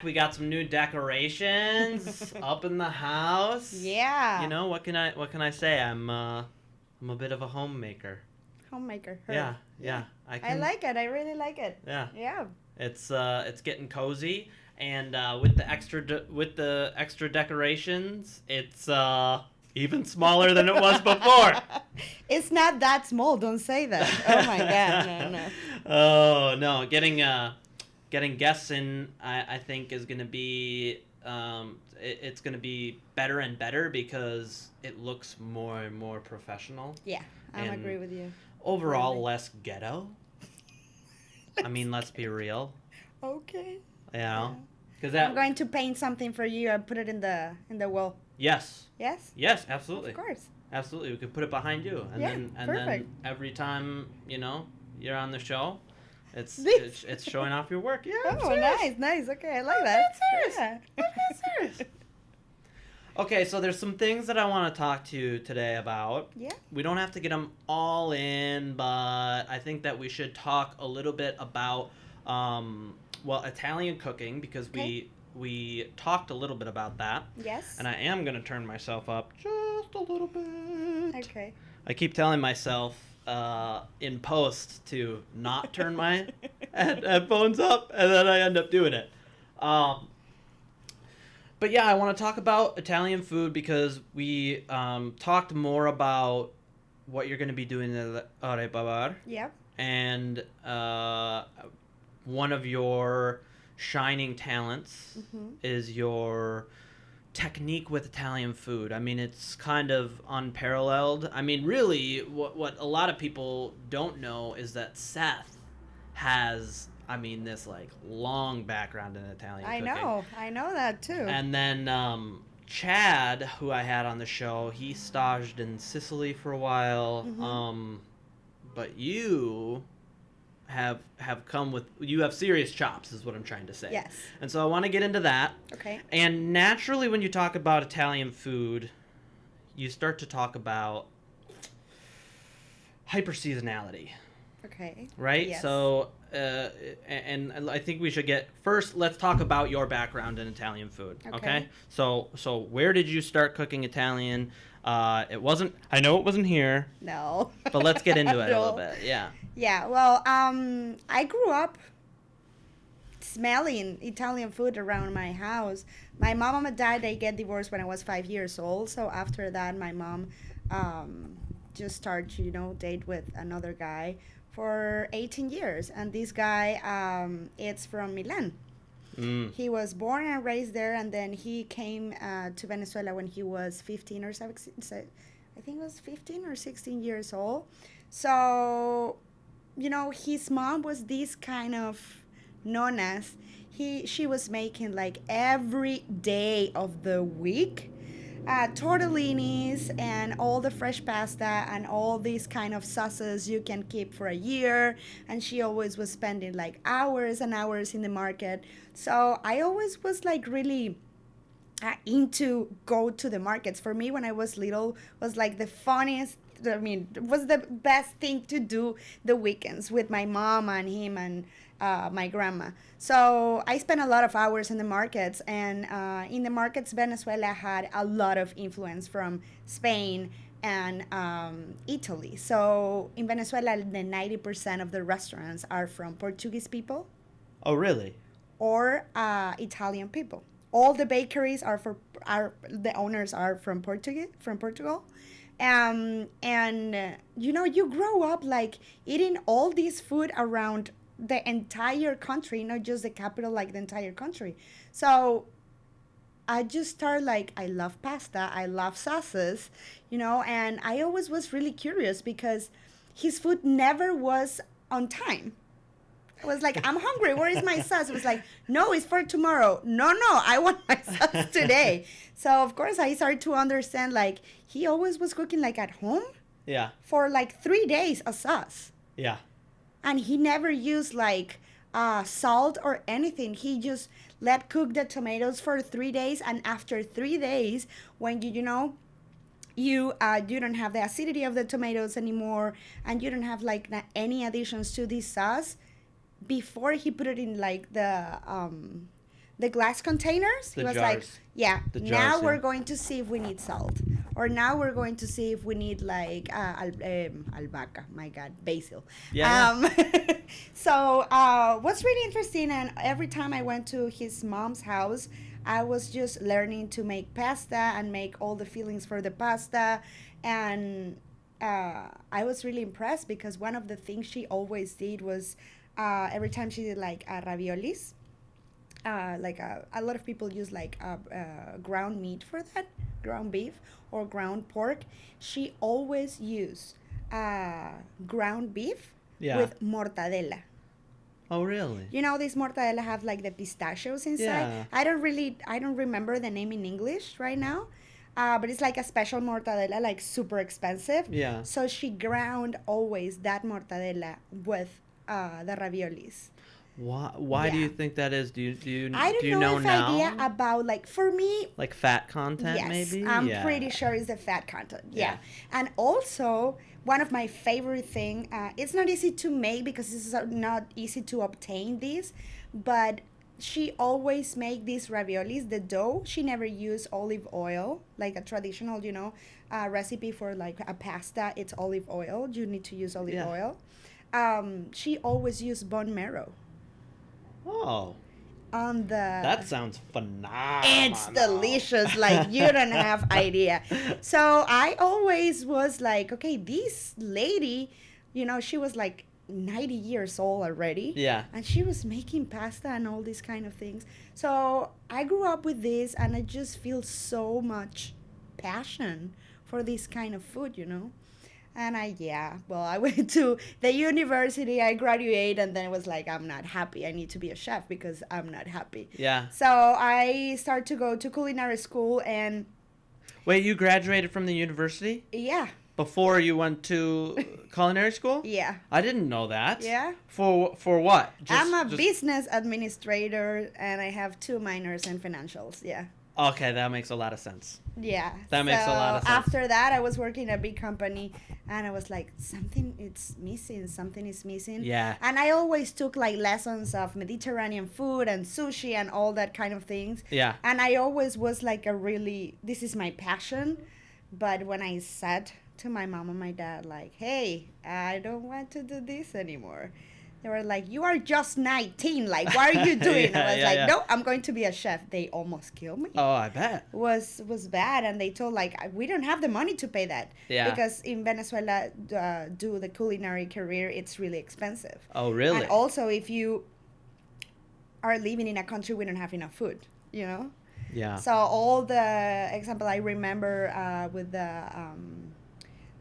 We got some new decorations up in the house. Yeah. You know, what can I say? I'm a bit of a homemaker. Homemaker. Her. Yeah. I like it. I really like it. Yeah. Yeah. It's getting cozy, and with the extra decorations, it's even smaller than it was before. It's not that small. Don't say that. Oh my God. No, no. Oh no, getting guests in, I think is gonna be it's gonna be better and better because it looks more and more professional. Yeah, I And agree with you. overall Really. less ghetto. I mean, let's be real. Okay. You know, because I'm going to paint something for you and put it in the wall. yes, Yes. yes, absolutely, Of course. absolutely. We could put it behind you, and Yeah, then perfect. every time you're on the show, it's This- it's showing off your work. Yeah, I'm Oh, serious. nice. Okay, I like that. serious. Yeah. I'm dead serious. Okay, so there's some things that I want to talk to you today about. Yeah. We don't have to get them all in, but I think that we should talk a little bit about, Italian cooking because Okay. we talked a little bit about that, Yes. and I am gonna turn myself up just a little bit. Okay. I keep telling myself in post to not turn my headphones up, and then I end up doing it. Um, but yeah, I want to talk about Italian food because we talked more about what you're going to be doing in the Ore Babar, Yep. and one of your shining talents Mhm. is your technique with Italian food. I mean, it's kind of unparalleled. I mean, really, what a lot of people don't know is that Seth has, I mean, this like long background in Italian I cooking. know. I know that too. And then Chad, who I had on the show, he staged in Sicily for a while. Mhm. But you you have serious chops, is what I'm trying to say. Yes. And so I want to get into that. Okay. And naturally, when you talk about Italian food, you start to talk about hyper seasonality, Okay. right? Yes. So, and I think we should first. Let's talk about your background in Italian food. Okay. Okay. So where did you start cooking Italian? It wasn't. I know it wasn't here, No. but let's get into it a little No. bit. Yeah. Yeah. Well, I grew up smelling Italian food around my house. My mom and my dad, they get divorced when I was 5 years old. So after that, my mom just started to, date with another guy for 18 years. And this guy, it's from Milan. Mm. He was born and raised there, and then he came to Venezuela when he was 15 or 16. I think it was 15 or 16 years old. So, his mom was this kind of nonas. She was making like every day of the week tortellinis and all the fresh pasta and all these kind of sauces you can keep for a year. And she always was spending like hours and hours in the market. So I always was like really into go to the markets. For me, when I was little, was like the funniest. I mean, it was the best thing to do the weekends with my mom and him and my grandma. So I spent a lot of hours in the markets, and in the markets, Venezuela had a lot of influence from Spain and Italy. So in Venezuela, the 90% of the restaurants are from Portuguese people Oh, really? or Italian people. All the bakeries are the owners are from Portugal, and you grow up like eating all this food around the entire country, not just the capital, like the entire country. So I just started like I love pasta, I love sauces, and I always was really curious because his food never was on time. I was like, I'm hungry. Where is my sauce? It was like, no, it's for tomorrow. No, I want my sauce today. So, of course, I started to understand, like, he always was cooking, like, at home Yeah. for, like, 3 days a sauce. Yeah. And he never used, like, salt or anything. He just let cook the tomatoes for 3 days. And after 3 days, when you don't have the acidity of the tomatoes anymore, and you don't have, like, any additions to this sauce, before he put it in like the glass containers. The He was jars. like, yeah, The now jars, we're yeah. going to see if we need salt. Or now we're going to see if we need like albahaca, my God, basil. Yeah, So what's really interesting, and every time I went to his mom's house, I was just learning to make pasta and make all the fillings for the pasta. And I was really impressed because one of the things she always did was every time she did like raviolis, a lot of people use like ground meat for that, ground beef or ground pork. She always used ground beef Yeah. with mortadella. Oh, really? You know, this mortadella have like the pistachios inside. Yeah. I don't remember the name in English right now, but it's like a special mortadella, like super expensive. Yeah. So she ground always that mortadella with the raviolis. Why do Yeah. you think that is? Do you I don't do you know know if now? idea about like for me. Like fat content, Yes, maybe? I'm Yeah. pretty sure it's the fat content. Yeah. Yeah. And also one of my favorite thing. It's not easy to make because it's not easy to obtain these, but she always make these raviolis. The dough she never use olive oil like a traditional, recipe for like a pasta. It's olive oil. You need to use olive Yeah. oil. She always use bone marrow Oh, on the. that sounds phenomenal. It's delicious, like you don't have idea. So I always was like, okay, this lady, she was like 90 years old already. Yeah. And she was making pasta and all these kind of things. So I grew up with this and I just feel so much passion for this kind of food. And I went to the university, I graduated, and then it was like, I'm not happy. I need to be a chef because I'm not happy. Yeah. So I started to go to culinary school, and Wait, you graduated from the university yeah, before you went to culinary school? yeah. I didn't know that. Yeah. For what? I'm a business administrator, and I have 2 minors in financials, yeah. Okay, that makes a lot of sense. Yeah. That makes a lot of sense. After that, I was working in a big company, and I was like, something is missing. Yeah. And I always took like lessons of Mediterranean food and sushi and all that kind of things. Yeah. And I always was like this is my passion. But when I said to my mom and my dad, like, hey, I don't want to do this anymore. They were like, you are just 19. Like, what are you doing? I was like, no, I'm going to be a chef. They almost killed me. Oh, I bet. Was bad, and they told like we don't have the money to pay that. Yeah. Because in Venezuela, do the culinary career, it's really expensive. Oh, really? And also, if you are living in a country we don't have enough food. Yeah. So all the example I remember with the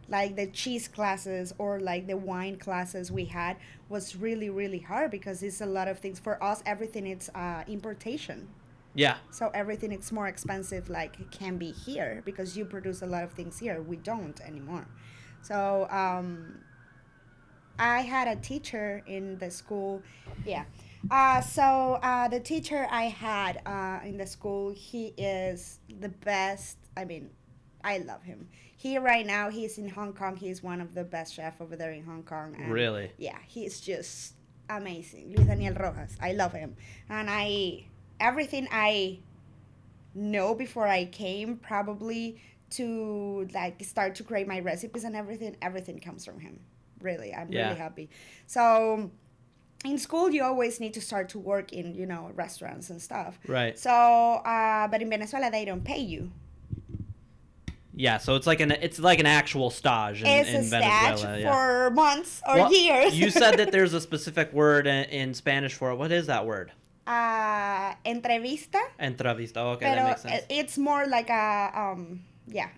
like the cheese classes or like the wine classes we had was really, really hard because it's a lot of things for us. Everything it's importation. Yeah. So everything is more expensive like it can be here because you produce a lot of things here. We don't anymore. So I had a teacher in the school. Yeah. So the teacher I had in the school, he is the best. I mean, I love him. Right now, he's in Hong Kong. He's one of the best chefs over there in Hong Kong. And Really? Yeah, he's just amazing. Luis Daniel Rojas. I love him. And everything I know before I came probably to like start to create my recipes and everything comes from him. Really, I'm Yeah. really happy. So in school, you always need to start to work in, restaurants and stuff. Right. So, but in Venezuela, they don't pay you. Yeah, so it's like an actual stage in It's a Venezuela. stage Yeah. for months or Well, years. You said that there's a specific word in Spanish for it. What is that word? Entrevista. Entrevista. Oh, okay, Pero that makes sense. it's more like a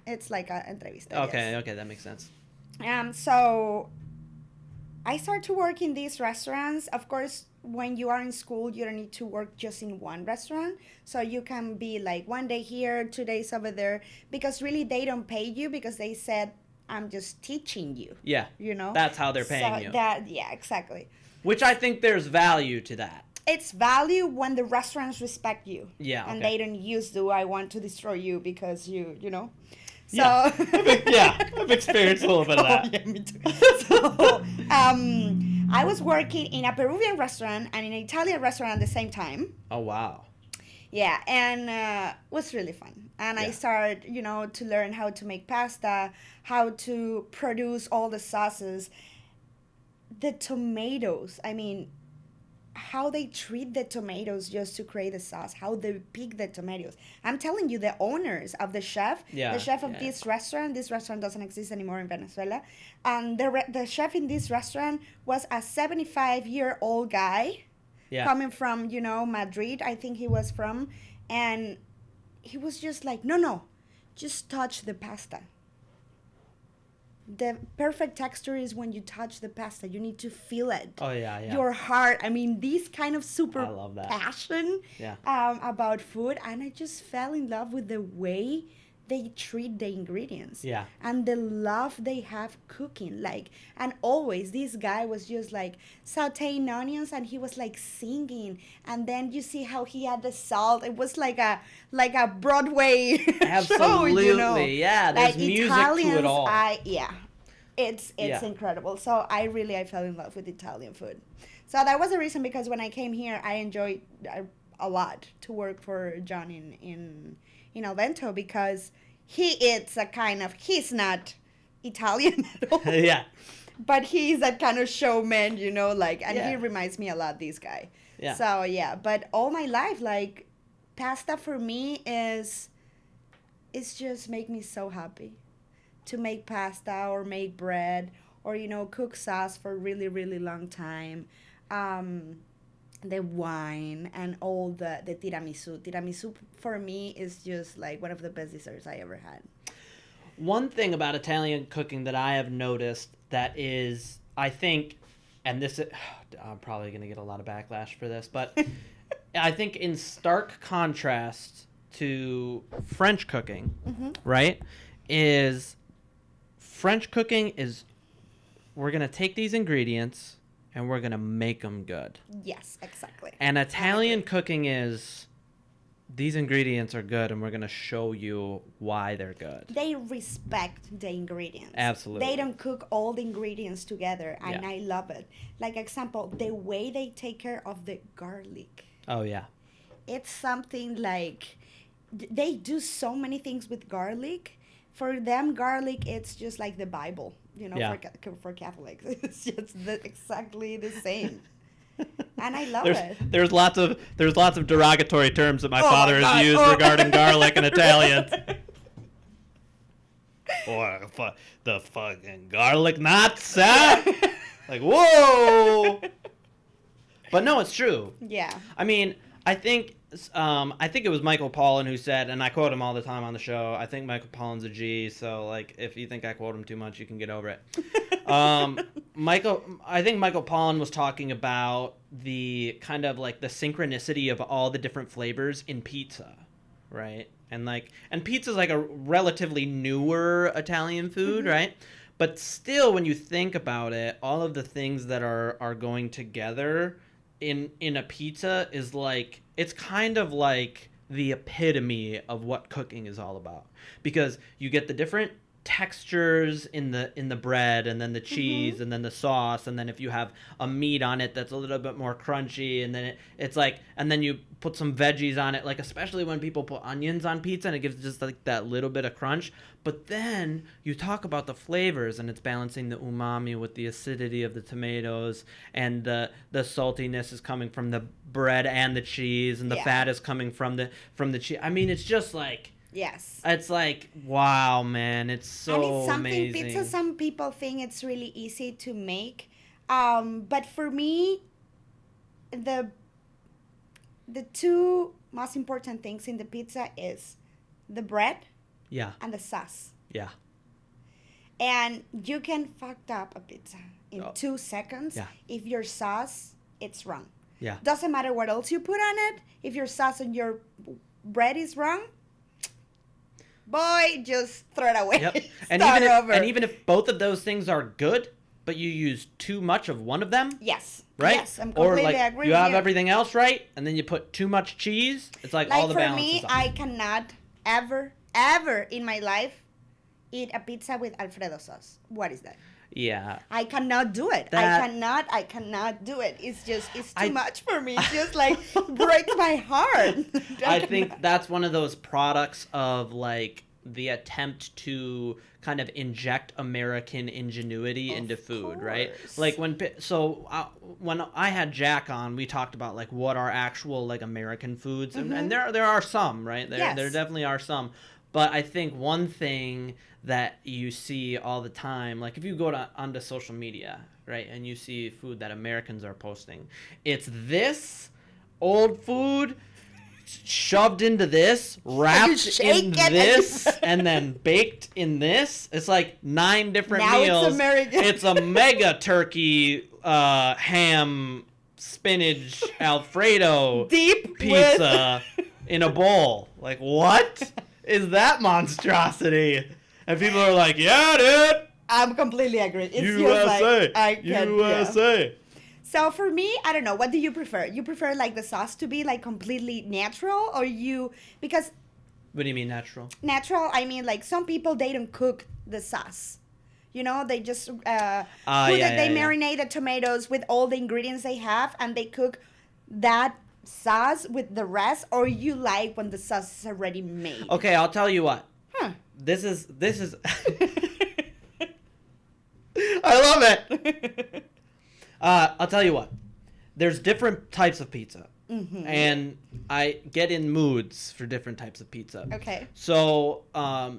it's like a entrevista. Okay, yes. okay, that makes sense. So I started to work in these restaurants. Of course, when you are in school, you don't need to work just in one restaurant. So you can be like 1 day here, 2 days over there, because really they don't pay you because they said, I'm just teaching you. Yeah. That's how they're paying you. Yeah, exactly. Which I think there's value to that. It's value when the restaurants respect you. Yeah, And okay. they don't use I want to destroy you because you know. So Yeah. I've experienced a little bit of that. Oh, yeah, me too. So, I was working in a Peruvian restaurant and in an Italian restaurant at the same time. Oh, wow. Yeah, and was really fun. And I Yeah. started, to learn how to make pasta, how to produce all the sauces, the tomatoes. I mean, how they treat the tomatoes just to create the sauce, how they pick the tomatoes. I'm telling you, the owners of Yeah, the chef of yeah. this restaurant doesn't exist anymore in Venezuela, and the chef in this restaurant was a 75-year-old guy Yeah. coming from, Madrid, I think he was from, and he was just like, no, no, just touch the pasta. The perfect texture is when you touch the pasta. You need to feel it. Oh yeah, yeah. Your heart. I mean, this kind of super I love that. passion Yeah. about food, and I just fell in love with the way they treat the ingredients. Yeah. And the love they have cooking. Like, and always this guy was just like sauteing onions, and he was like singing, and then you see how he had the salt. It was like a Broadway Absolutely. show, Yeah, there's music to it all. It's Yeah. incredible. So I fell in love with Italian food. So that was the reason, because when I came here, I enjoyed a lot to work for John in Alvento, because he's not Italian at all. Yeah. But he's that kind of showman, and Yeah. he reminds me a lot, this guy. Yeah. So yeah, but all my life, like, pasta for me it's just make me so happy to make pasta or make bread or cook sauce for a really, really long time. The wine and all the tiramisu for me is just like one of the best desserts I ever had. One thing about Italian cooking that I have noticed that is, I think, and this is, I'm probably going to get a lot of backlash for this, but I think in stark contrast to French cooking, right, is French cooking is, we're going to take these ingredients and we're going to make them good. Yes, exactly. And Italian cooking is, these ingredients are good and we're going to show you why they're good. They respect the ingredients. Absolutely. They don't cook all the ingredients together, and Yeah. I love it. Like, example, the way they take care of the garlic. Oh, yeah. It's something like, they do so many things with garlic. For them, garlic, it's just like the Bible, Yeah. for Catholics. It's just exactly the same. And I love There's it. there's lots of derogatory terms that my Oh father my has God. used Oh. regarding garlic in Italian. Or the fucking garlic nuts, huh? Like, whoa! But no, it's true. Yeah. I mean, I think it was Michael Pollan who said, and I quote him all the time on the show, I think Michael Pollan's a G, so, like, if you think I quote him too much, you can get over it. I think Michael Pollan was talking about the kind of, like, the synchronicity of all the different flavors in pizza, right? And pizza's like a relatively newer Italian food, right? But still, when you think about it, all of the things that are going together in a pizza is like, it's kind of like the epitome of what cooking is all about, because you get the different textures in the bread, and then the cheese, and then the sauce, and then if you have a meat on it that's a little bit more crunchy, and then it's like, and then you put some veggies on it, like especially when people put onions on pizza, and it gives just like that little bit of crunch. But then you talk about the flavors, and it's balancing the umami with the acidity of the tomatoes, and the saltiness is coming from the bread and the cheese, and the Yeah. fat is coming from the cheese. I mean, it's just like, Yes. it's like, wow, man, it's so And it's something, amazing. pizza, some people think it's really easy to make. But for me, the two most important things in the pizza is the bread Yeah, and the sauce. yeah, And you can fuck up a pizza in Oh. 2 seconds Yeah. if your sauce, it's wrong. yeah. Doesn't matter what else you put on it. If your sauce and your bread is wrong, boy, just throw it away. Yep. And Start even over. even if both of those things are good, but you use too much of one of them, Yes. right? Yes, I'm or completely like agree you with have you. everything else right, and then you put too much cheese. It's like all the For balance me, is off. I cannot ever in my life eat a pizza with Alfredo sauce. What is that? Yeah. I cannot do it. I cannot do it. It's too much for me. It just like breaks my heart. I think that's one of those products of like the attempt to kind of inject American ingenuity into food, right? Like when I had Jack on, we talked about like what are actual like American foods, and there are some, right? There definitely are some. But I think one thing that you see all the time, like if you go onto social media, right, and you see food that Americans are posting, it's this old food shoved into this, wrapped in this, and then baked in this. It's like 9 different meals. It's American. It's a mega turkey, ham, spinach, Alfredo deep pizza in a bowl. Like, what is that monstrosity? And people are like, yeah, dude. I'm completely agree. It's USA. Just like, USA. Yeah. So for me, I don't know. What do you prefer? You prefer like the sauce to be like completely natural, or because what do you mean natural? Natural, I mean like some people, they don't cook the sauce. You know, they just they marinate the tomatoes with all the ingredients they have, and they cook that sauce with the rest. Or you like when the sauce is already made? Okay, I'll tell you what. This is. I love it. I'll tell you what. There's different types of pizza, and I get in moods for different types of pizza. Okay. So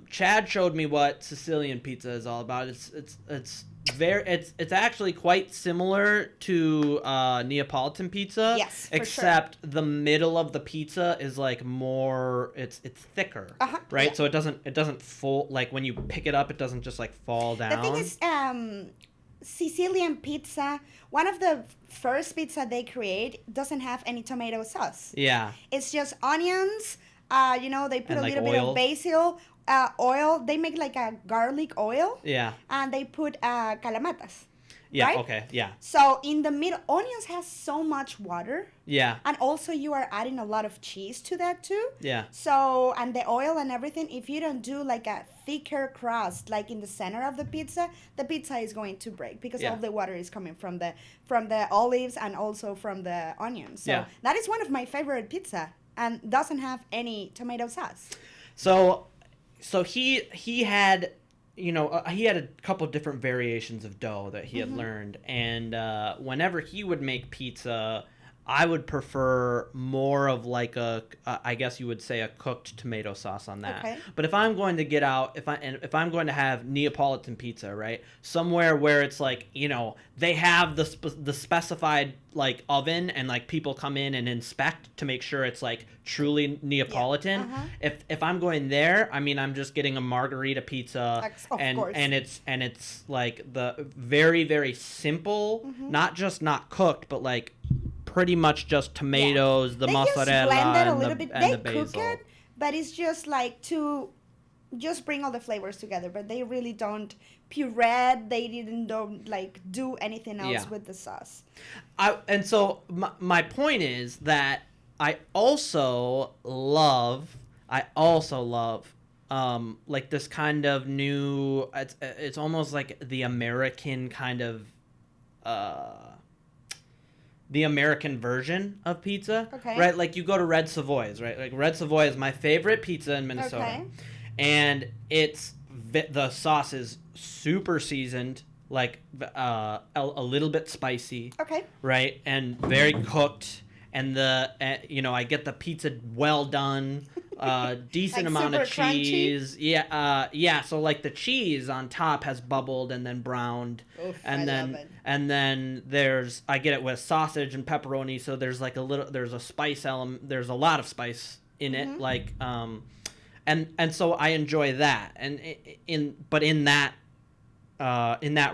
Chad showed me what Sicilian pizza is all about. It's actually quite similar to Neapolitan pizza. Yes, except the middle of the pizza is like more. It's thicker, right? Yeah. So it doesn't fold, like when you pick it up, it doesn't just like fall down. The thing is, Sicilian pizza, one of the first pizza they create, doesn't have any tomato sauce. Yeah. It's just onions. They put a little bit of basil, oil. They make like a garlic oil. Yeah. And they put calamatas. Yeah, right? Okay, yeah. So in the middle, onions has so much water. Yeah. And also you are adding a lot of cheese to that too. Yeah. So, and the oil and everything, if you don't do like a thicker crust, like in the center of the pizza is going to break because all the water is coming from the olives and also from the onions. So that is one of my favorite pizza and doesn't have any tomato sauce. So he had... he had a couple different variations of dough that he had learned. And whenever he would make pizza, I would prefer more of like I guess you would say a cooked tomato sauce on that. Okay. But if I'm going to get out, if I'm going to have Neapolitan pizza, right, somewhere where it's like, they have the specified like oven and like people come in and inspect to make sure it's like truly Neapolitan. Yeah. If I'm going there, I mean, I'm just getting a margarita pizza, and it's like the very, very simple, not cooked, but like pretty much just tomatoes, the mozzarella, and the basil. Cook it, but it's just like to just bring all the flavors together. But they really don't puree. They don't like do anything else with the sauce. So my point is that I also love like this kind of new. It's almost like the American kind of. The American version of pizza, right? Like you go to Red Savoy's, right? Like Red Savoy is my favorite pizza in Minnesota, and the sauce is super seasoned, like a little bit spicy, right, and very cooked, and I get the pizza well done, decent like amount of cheese, crunchy? So like the cheese on top has bubbled and then browned. Oof, and then I get it with sausage and pepperoni, so there's like there's a spice element, there's a lot of spice in it, like and so I enjoy that, and in that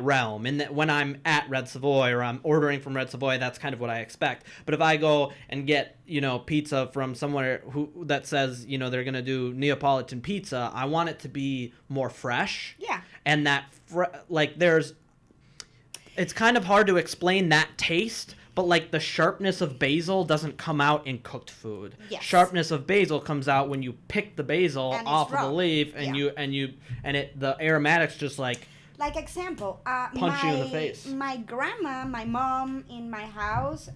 realm, when I'm at Red Savoy or I'm ordering from Red Savoy, that's kind of what I expect. But if I go and get pizza from somewhere that says they're gonna do Neapolitan pizza, I want it to be more fresh. Yeah. And that it's kind of hard to explain that taste, but like the sharpness of basil doesn't come out in cooked food. Yes. Sharpness of basil comes out when you pick the basil off of the leaf, and the aromatics just like Like example, Punch you in the face. My grandma, my mom in my house,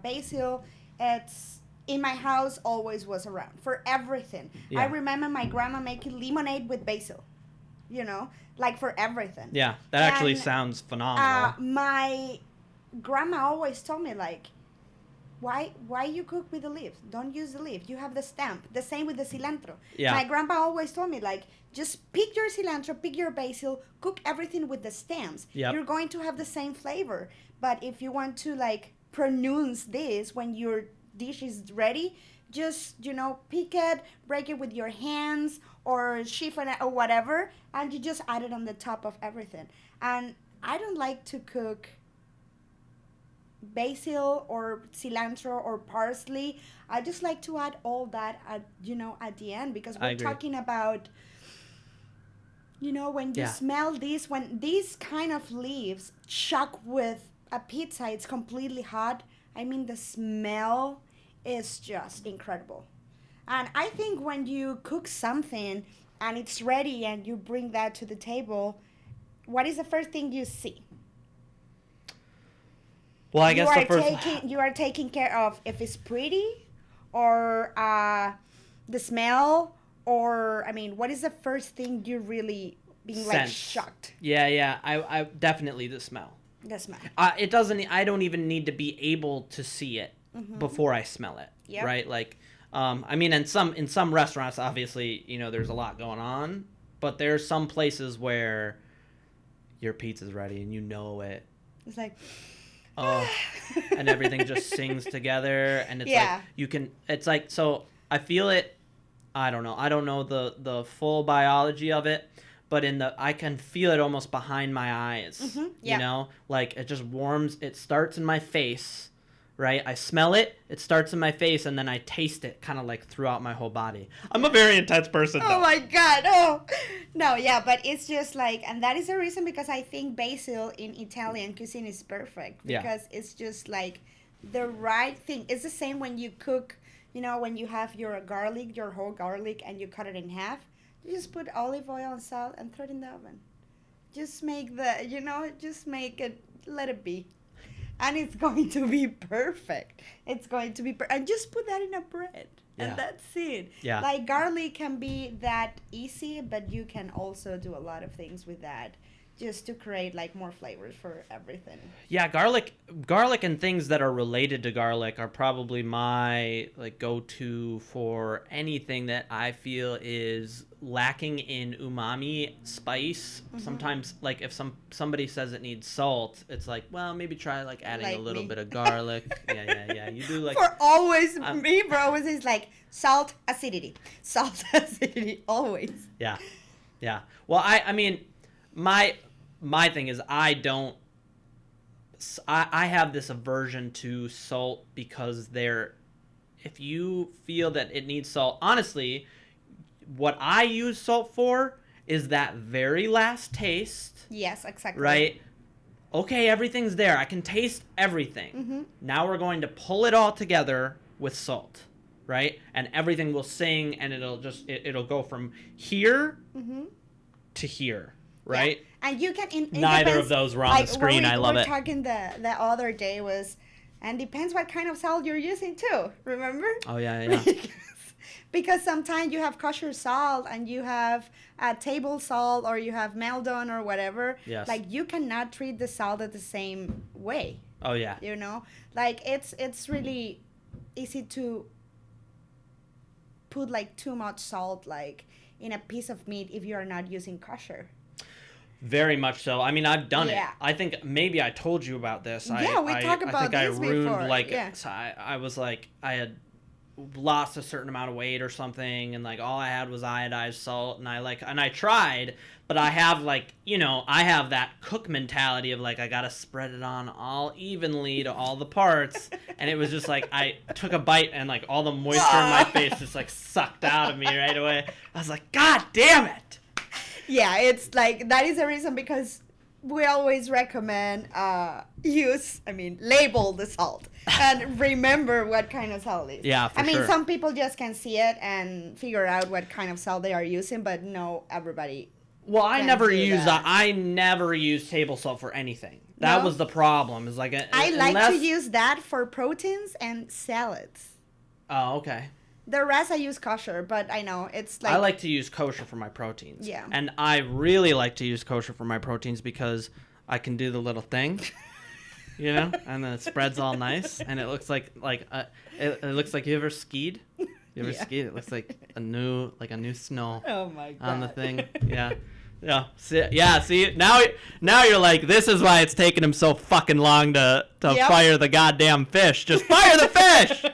basil, it's in my house always was around for everything. Yeah. I remember my grandma making lemonade with basil, like for everything. Yeah, that actually sounds phenomenal. My grandma always told me like, why you cook with the leaves? Don't use the leaf. You have the stem. The same with the cilantro. Yeah. My grandpa always told me like, just pick your cilantro, pick your basil, cook everything with the stems. Yep. You're going to have the same flavor. But if you want to like pronounce this when your dish is ready, just pick it, break it with your hands or siphon it or whatever, and you just add it on the top of everything. And I don't like to cook basil or cilantro or parsley. I just like to add all that at the end, because we're talking about when you smell this, when these kind of leaves chuck with a pizza, it's completely hot. I mean, the smell is just incredible. And I think when you cook something and it's ready and you bring that to the table, what is the first thing you see? Well, I guess you are taking care of if it's pretty, or the smell, or I mean, what is the first thing you really being like shocked? Yeah. I definitely the smell. The smell. It doesn't. I don't even need to be able to see it before I smell it. Yep. Right. Like, I mean, in some restaurants, obviously, there's a lot going on, but there's some places where your pizza's ready and you know it. It's like. Oh, and everything just sings together, and it's like you can. It's like, so I feel it. I don't know the full biology of it, but I can feel it almost behind my eyes. Yeah. Like it just warms. It starts in my face, right? I smell it. It starts in my face, and then I taste it, kind of like throughout my whole body. I'm a very intense person, though. Oh my God! Oh, no, yeah, but it's just like, and that is the reason because I think basil in Italian cuisine is perfect, because it's just like the right thing. It's the same when you cook, when you have your garlic, your whole garlic, and you cut it in half. You just put olive oil and salt and throw it in the oven. Just make just make it, let it be. And it's going to be perfect. It's going to be and just put that in a bread. Yeah. And that's it. Yeah. Like garlic can be that easy, but you can also do a lot of things with that just to create like more flavors for everything. Yeah, garlic and things that are related to garlic are probably my like go-to for anything that I feel is lacking in umami spice. Sometimes like if somebody says it needs salt, it's like, well, maybe try like adding a little bit of garlic. Yeah. You do like for always me, bro, always is like salt, acidity, always. Yeah. Well, I mean, my thing is I have this aversion to salt because if you feel that it needs salt, honestly, what I use salt for is that very last taste. Yes, exactly. Right? Okay, everything's there. I can taste everything. Now we're going to pull it all together with salt, right? And everything will sing, and it'll go from here to here, right? Yeah. And you can neither of those were on the screen. I love it. What we were talking the other day was, and depends what kind of salt you're using too. Remember? Oh yeah. Because sometimes you have kosher salt and you have table salt, or you have Maldon or whatever. Yes. Like you cannot treat the salt the same way. Oh yeah. Like it's really easy to put like too much salt like in a piece of meat if you are not using kosher. Very much so. I mean, I've done it. I think maybe I told you about this. Yeah, we talked about this before. I was like, I had lost a certain amount of weight or something, and like all I had was iodized salt, and I tried, but I have I have that cook mentality of like I gotta spread it on all evenly to all the parts, and it was just like I took a bite and like all the moisture in my face just like sucked out of me right away. I was like, God damn it. Yeah, it's like that is the reason, because we always recommend label the salt and remember what kind of salt it is. Yeah, for sure. Some people just can see it and figure out what kind of salt they are using, but no, everybody Well, I can never do use that. I never use table salt for anything. That No? was the problem. Is like I like unless... to use that for proteins and salads. Oh, okay. The rest I use kosher, but I know it's like I like to use kosher for my proteins. Yeah. And I really like to use kosher for my proteins because I can do the little thing, you know, and then it spreads all nice, and it looks like it looks like you ever skied. You ever Yeah. skied? It looks like a new snow Oh my god. on the thing. Yeah. Yeah. See, now you're like, this is why it's taking him so fucking long to Yep. fire the goddamn fish. Just fire the fish.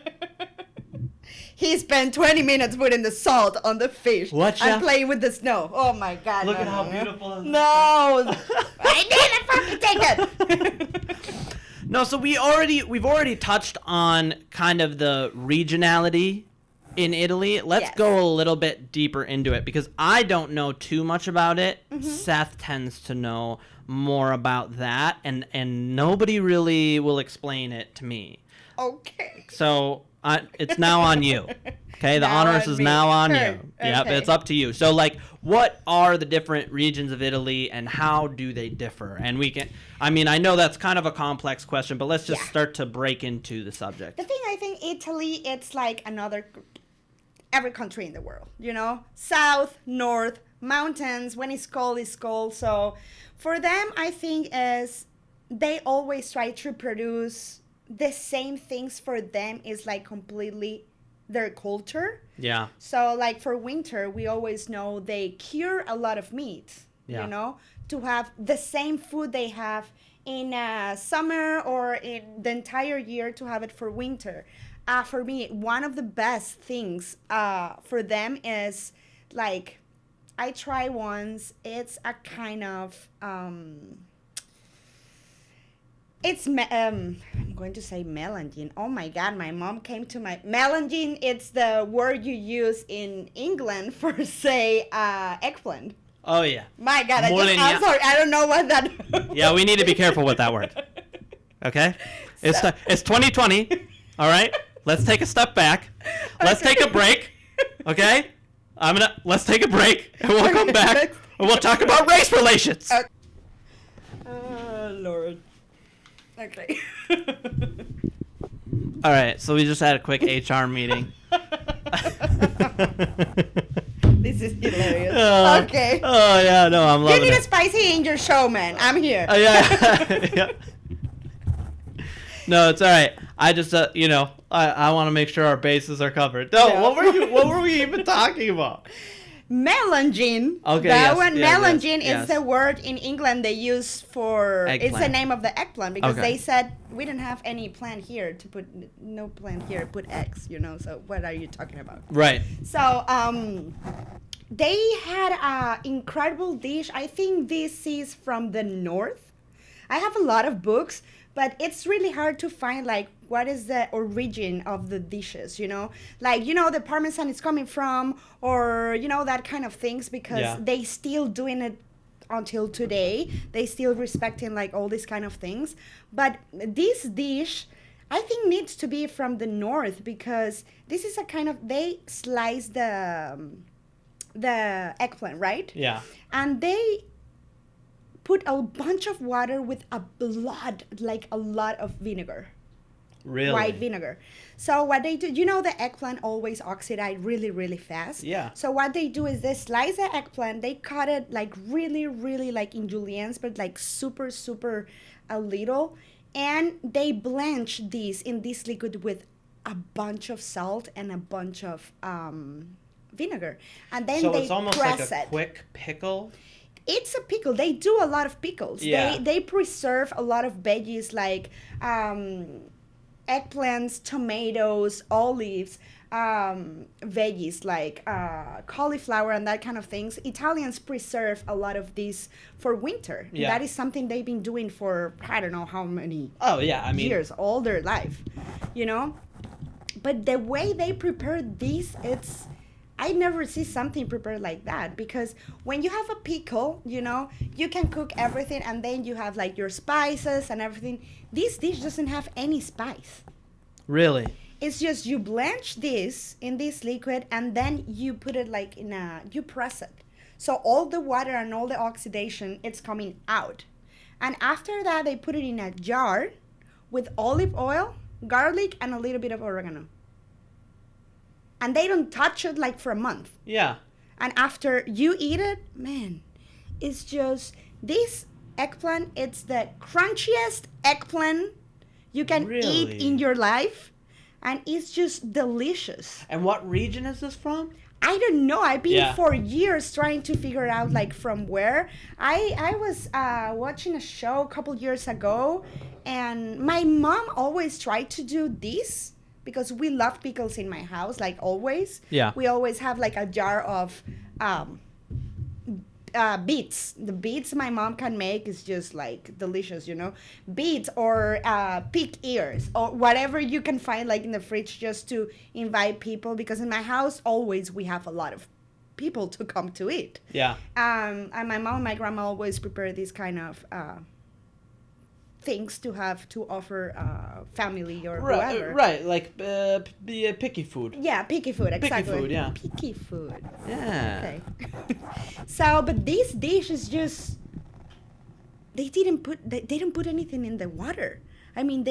He spent 20 minutes putting the salt on the fish What, and Chef? playing with the snow. Oh my god. Look no, at how no. beautiful. No. I didn't fucking take it. No, so we've already touched on kind of the regionality in Italy. Let's Yes. go a little bit deeper into it because I don't know too much about it. Mm-hmm. Seth tends to know more about that, and nobody really will explain it to me. Okay. So it's now on you. Okay, the Now honors on is me. now on Sure. you. Yep, Okay. it's up to you. So, like, what are the different regions of Italy, and how do they differ? And I know that's kind of a complex question, but let's just Yeah. start to break into the subject. The thing, I think Italy, it's like every country in the world, you know? South, north, mountains, when it's cold, it's cold. So for them, I think is they always try to produce the same things. For them is like completely their culture. Yeah, So like for winter, we always know they cure a lot of meat, Yeah. you know, to have the same food they have in summer or in the entire year to have it for winter. For me, one of the best things for them is like, I try once, it's a kind of, I'm going to say melangine. Oh my god, my mom came to my melangine. It's the word you use in England for say eggplant. Oh yeah. My god, More than I'm ya- sorry, I don't know what that. Yeah, we need to be careful with that word. Okay? It's 2020. All right? Let's take a step back. Let's take a break. Okay? Let's take a break and we'll come back and we'll talk about race relations. Okay. Lord. Okay. All right, so we just had a quick HR meeting. This is hilarious. Oh, Okay. Oh yeah, no, I'm You loving need a it. spicy in your show, man. I'm here. Oh yeah. Yeah. No, it's all right. I just, I want to make sure our bases are covered. No, Yeah. what were we even talking about? Melangine. Okay, That yes, one, yes, melangine yes. is the word in England they use for. It's the Eggplant. name of the eggplant because Okay. they said we didn't have any plant here to put no plant here put eggs. So what are you talking about? Right. So they had a incredible dish. I think this is from the north. I have a lot of books, but it's really hard to find like what is the origin of the dishes, like the parmesan is coming from, or that kind of things, because Yeah. they still doing it until today. They still respecting like all these kind of things, but this dish I think needs to be from the north, because this is a kind of, they slice the eggplant, right? Yeah. And they put a bunch of water with a lot of vinegar. Really? White vinegar. So what they do, the eggplant always oxidize really, really fast. Yeah. So what they do is they slice the eggplant, they cut it like really, really like in juliennes, but like super, super a little. And they blanch this in this liquid with a bunch of salt and a bunch of vinegar. And then So they it's almost press like a it. quick pickle. It's a pickle. They do a lot of pickles. Yeah. They preserve a lot of veggies like eggplants, tomatoes, olives, veggies like cauliflower and that kind of things. Italians preserve a lot of these for winter. Yeah. That is something they've been doing for I don't know how many Oh yeah, I mean, years, all their life, But the way they prepare this, I never see something prepared like that, because when you have a pickle, you can cook everything and then you have like your spices and everything. This dish doesn't have any spice. really. It's just you blanch this in this liquid and then you put it like you press it. So all the water and all the oxidation, it's coming out. And after that, they put it in a jar with olive oil, garlic, and a little bit of oregano. And they don't touch it like for a month. Yeah. And after you eat it, man, it's just this eggplant. It's the crunchiest eggplant you can eat in your life. And it's just delicious. And what region is this from? I don't know. I've been for years trying to figure out like from where. I was watching a show a couple years ago, and my mom always tried to do this because we love pickles in my house, like always. Yeah. We always have like a jar of beets. The beets my mom can make is just like delicious, you know. Beets or pig ears or whatever you can find like in the fridge just to invite people, because in my house always we have a lot of people to come to eat. Yeah. And my mom and my grandma always prepare these kind of things to have to offer family or whoever. Right, like picky food. Yeah, picky food, exactly. Picky food, yeah. Picky food. Yeah. Okay. So, but this dish is just, they didn't put anything in the water. I mean,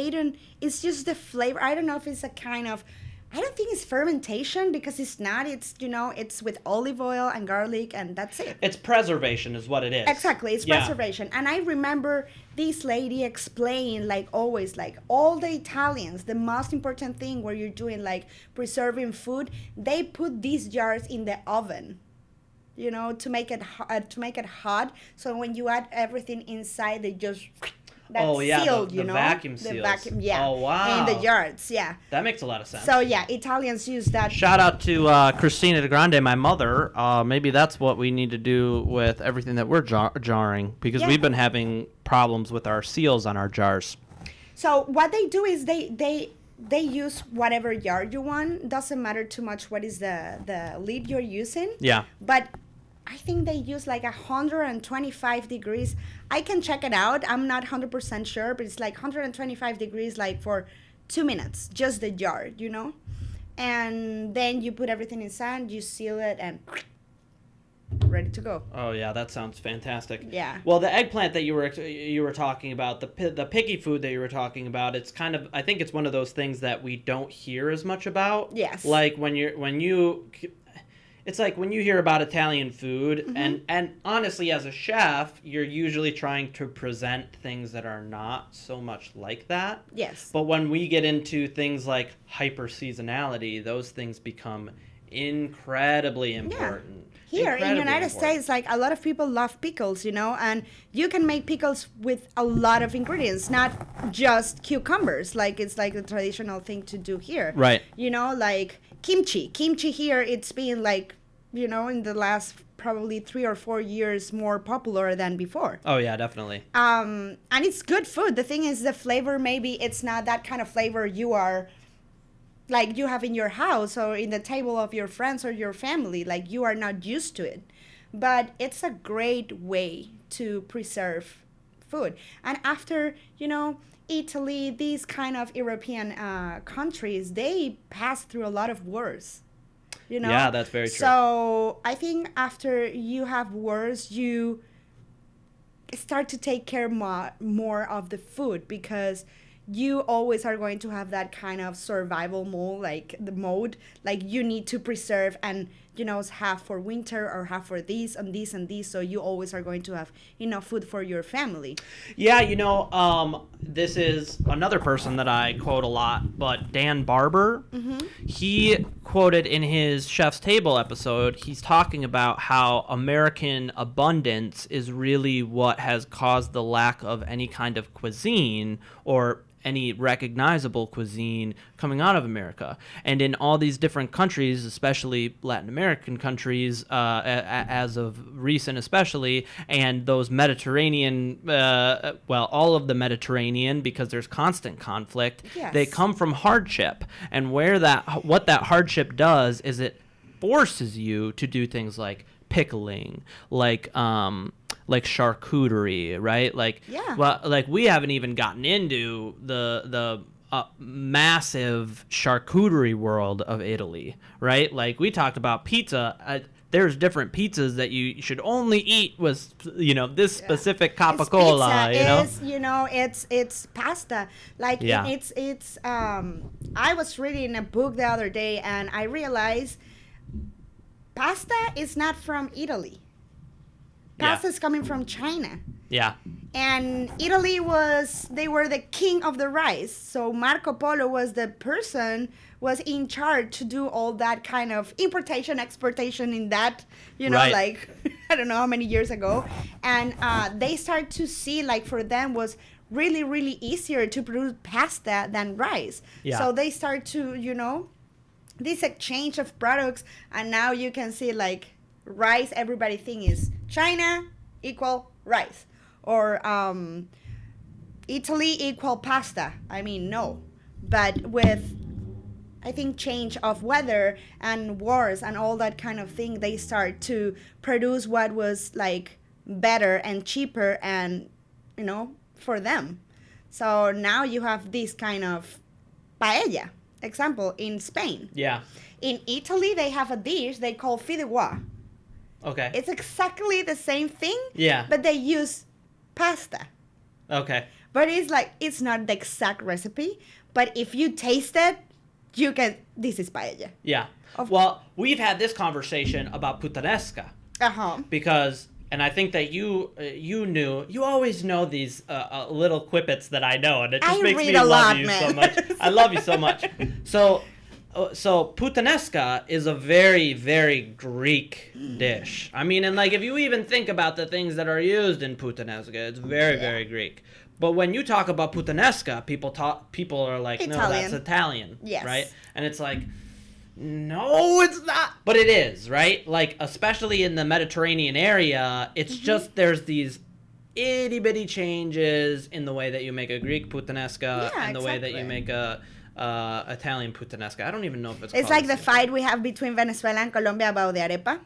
it's just the flavor. I don't know if it's a kind of, I don't think it's fermentation, because it's not. It's, you know, it's with olive oil and garlic, and that's it. It's preservation is what it is. Exactly, it's preservation. And I remember this lady explain, like always, like all the Italians, the most important thing where you're doing like preserving food, they put these jars in the oven, you know, to make it hot. So when you add everything inside, they just sealed, the vacuum seals. Oh, wow. In the yards, yeah. That makes a lot of sense. So, yeah, Italians use that. Shout out to Christina de Grande, my mother. Maybe that's what we need to do with everything that we're jarring, because we've been having problems with our seals on our jars. So what they do is they use whatever jar you want. Doesn't matter too much what is the lid you're using. Yeah. But I think they use like 125 degrees. I can check it out. I'm not 100% sure, but it's like 125 degrees like for 2 minutes, just the jar, you know? And then you put everything inside, you seal it, and ready to go. Oh yeah, that sounds fantastic. Yeah. Well, the eggplant that you were talking about, the picky food that you were talking about, it's kind of, I think it's one of those things that we don't hear as much about. Yes. Like it's like when you hear about Italian food, and honestly, as a chef, you're usually trying to present things that are not so much like that. Yes. But when we get into things like hyper seasonality, those things become incredibly important. Here in the United States, like a lot of people love pickles, you know, and you can make pickles with a lot of ingredients, not just cucumbers. Like it's like the traditional thing to do here. Right. You know, like kimchi. Kimchi here, it's been like, you know, in the last probably 3 or 4 years more popular than before. Oh yeah, definitely. And it's good food. The thing is, the flavor, maybe it's not that kind of flavor you have in your house or in the table of your friends or your family. Like you are not used to it. But it's a great way to preserve food. And after, you know, Italy, these kind of European countries, they pass through a lot of wars. You know? Yeah, that's very true. So I think after you have wars, you start to take care more of the food, because you always are going to have that kind of survival mode, like you need to preserve and, you know, have for winter or have for this and this and this, so you always are going to have enough food for your family. Yeah, you know, this is another person that I quote a lot, but Dan Barber, he quoted in his Chef's Table episode, he's talking about how American abundance is really what has caused the lack of any kind of cuisine or any recognizable cuisine coming out of America. And in all these different countries, especially Latin American countries, as of recent especially, and those Mediterranean, all of the Mediterranean, because there's constant conflict, they come from hardship. And what that hardship does is it forces you to do things like pickling, like charcuterie, right? Like, well, like we haven't even gotten into the massive charcuterie world of Italy, right? Like we talked about pizza. There's different pizzas that you should only eat with, this specific capicola. It's pasta. Like it's I was reading a book the other day and I realized pasta is not from Italy. Pasta is coming from China. Yeah. And Italy they were the king of the rice. So Marco Polo was the person was in charge to do all that kind of importation, exportation in that, like, I don't know how many years ago. And they start to see, like, for them was really, really easier to produce pasta than rice. Yeah. So they start to, this exchange of products. And now you can see, like, rice, everybody think is China equal rice. Or Italy equal pasta. I mean, no. But with, I think, change of weather and wars and all that kind of thing, they start to produce what was, like, better and cheaper and, for them. So now you have this kind of paella, example, in Spain. Yeah. In Italy, they have a dish they call fideuà. Okay. It's exactly the same thing. Yeah. But they use pasta. Okay. But it's not the exact recipe, but if you taste it, this is paella. Yeah. Well, we've had this conversation about puttanesca. Uh-huh. Because, and I think that you always know these little quippets that I know, and it just makes me love you so much. I love you so much. So puttanesca is a very, very Greek dish. I mean, and like if you even think about the things that are used in puttanesca, it's very, very Greek. But when you talk about puttanesca, people are like, Italian. no, that's Italian, yes. right? And it's like, no, it's not. But it is, right? Like, especially in the Mediterranean area, it's just there's these itty bitty changes in the way that you make a Greek puttanesca and the way that you make a Italian puttanesca. I don't even know if it's like the fight we have between Venezuela and Colombia about the arepa,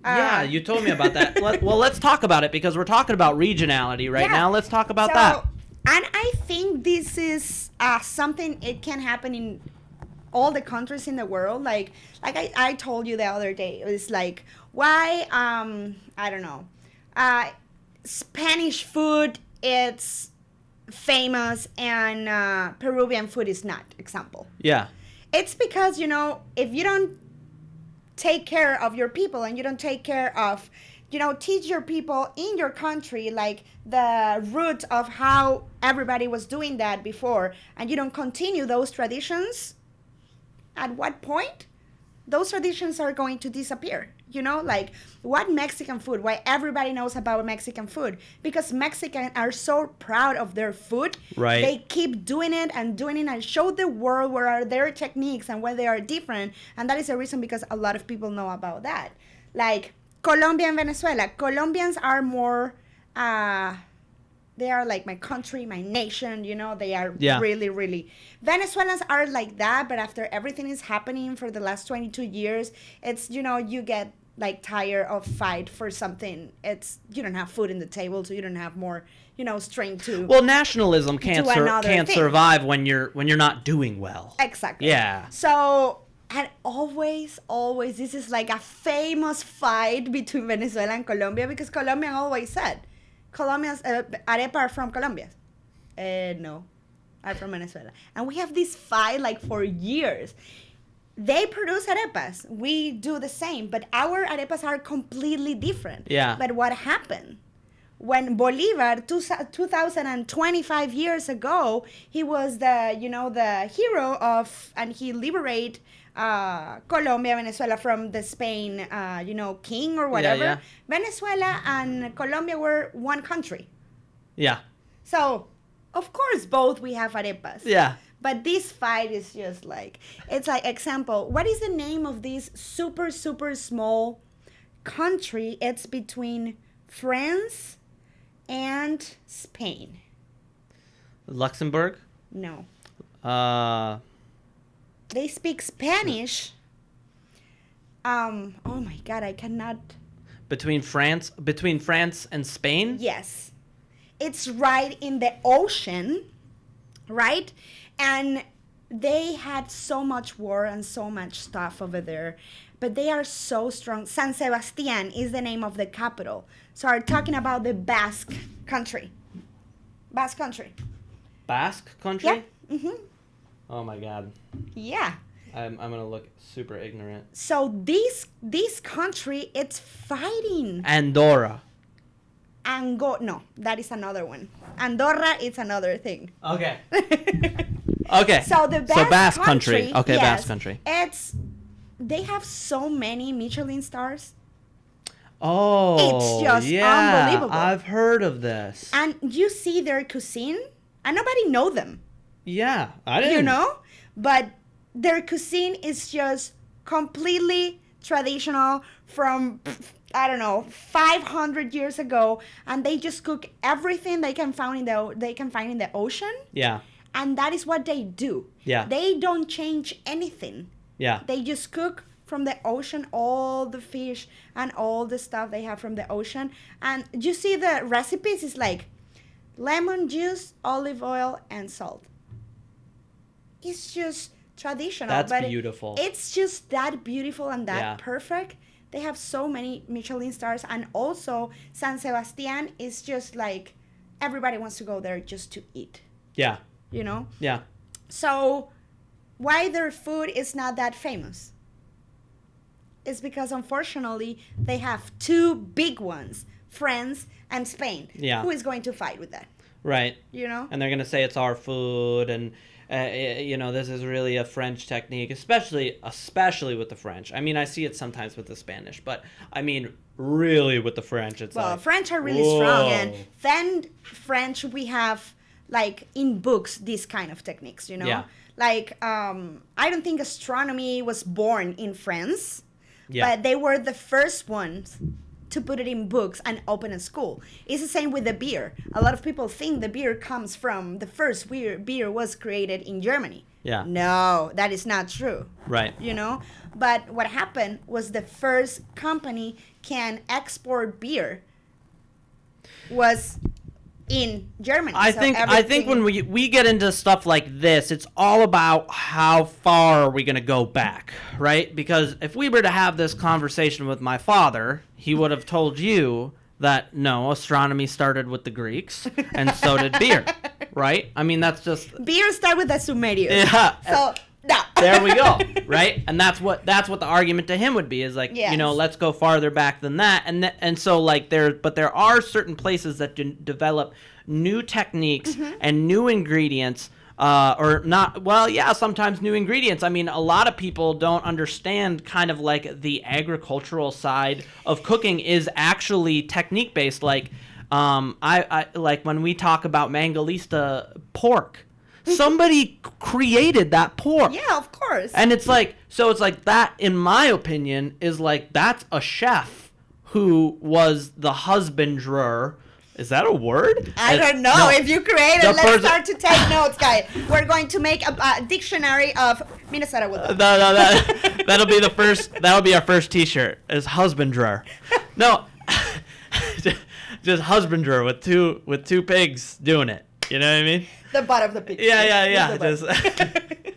Yeah, you told me about that. Well, let's talk about it because we're talking about regionality right now. Let's talk about that. And I think this is something it can happen in all the countries in the world. Like I told you the other day, it's like, why, I don't know, Spanish food, it's famous and Peruvian food is not, example. Yeah. It's because, if you don't take care of your people and you don't take care of, teach your people in your country, like the root of how everybody was doing that before, and you don't continue those traditions, at what point those traditions are going to disappear? Like what Mexican food, why everybody knows about Mexican food, because Mexicans are so proud of their food. Right. They keep doing it and show the world where are their techniques and where they are different. And that is the reason because a lot of people know about that. Like Colombia and Venezuela. Colombians are more, they are like my country, my nation, they are really, really. Venezuelans are like that, but after everything is happening for the last 22 years, it's, you get like tired of fight for something. It's, you don't have food in the table, so you don't have more, strength to. Well, nationalism can't survive when you're not doing well. Exactly. Yeah. So, and always, this is like a famous fight between Venezuela and Colombia because Colombia always said, Colombians, arepa are from Colombia. No, are from Venezuela. And we have this fight like for years. They produce arepas. We do the same, but our arepas are completely different. Yeah. But what happened? When Bolivar, 2025 years ago, he was the hero of, and he liberated Colombia, Venezuela from the Spain, king or whatever. Yeah. Venezuela and Colombia were one country. Yeah. So, of course, both we have arepas. Yeah. But this fight is just like, it's like, example, what is the name of this super, super small country? It's between France and Spain. Luxembourg? No. They speak Spanish. Oh my God, I cannot. Between France and Spain? Yes. It's right in the ocean, right? And they had so much war and so much stuff over there, but they are so strong. San Sebastian is the name of the capital. So we're talking about the Basque country. Basque country. Basque country? Yeah. Mm-hmm. Oh my God. Yeah. I'm gonna look super ignorant. So this country, it's fighting. Andorra. No, that is another one. Andorra is another thing. Okay. Okay. So the Basque country. Okay, yes, Basque country. They have so many Michelin stars. Oh, It's just yeah, unbelievable. I've heard of this. And you see their cuisine, and nobody know them. Yeah, I didn't. You know, but their cuisine is just completely traditional from, I don't know, 500 years ago, and they just cook everything they can find in the ocean. Yeah. And that is what they do. Yeah. They don't change anything. Yeah. They just cook from the ocean all the fish and all the stuff they have from the ocean. And you see the recipes is like lemon juice, olive oil, and salt. It's just traditional. That's but beautiful. It's just that beautiful and that Yeah. perfect. They have so many Michelin stars. And also San Sebastian is just like everybody wants to go there just to eat. Yeah. You know? Yeah. So why their food is not that famous? It's because unfortunately they have two big ones, France and Spain. Yeah. Who is going to fight with that? Right. You know? And they're gonna say it's our food, and this is really a French technique, especially with the French. I mean, I see it sometimes with the Spanish, but I mean, really with the French, it's well, like, French are really whoa. strong, and then French we have like in books these kind of techniques. You know? Yeah. Like I don't think astronomy was born in France. Yeah. But they were the first ones to put it in books and open a school. It's the same with the beer. A lot of people think the beer comes from the first beer was created in Germany. Yeah. No, that is not true. Right. You know? But what happened was the first company can export beer was in Germany. I So think when we get into stuff like this, it's all about how far are we going to go back, right? Because if we were to have this conversation with my father, he would have told you that no, astronomy started with the Greeks and so did beer, right? I mean, that's just beer started with the Sumerians. Yeah. So no. There we go, right? And that's what the argument to him would be is like, Yes. let's go farther back than that. And so like there are certain places that develop new techniques and new ingredients, or not. Well, yeah, sometimes new ingredients. I mean, a lot of people don't understand kind of like the agricultural side of cooking is actually technique based. Like, I like when we talk about Mangalista pork. Somebody created that pork. Yeah, of course. And it's like that, in my opinion, is like that's a chef who was the husbanderer. Is that a word? I don't know. No. If you create it, The let's person- start to take notes, guys. We're going to make a dictionary of Minnesota with No, that'll be that'll be our first T-shirt. Is husbanderer. No, just husbanderer with two pigs doing it. You know what I mean? the butt of the pig. Yeah. Just the butt.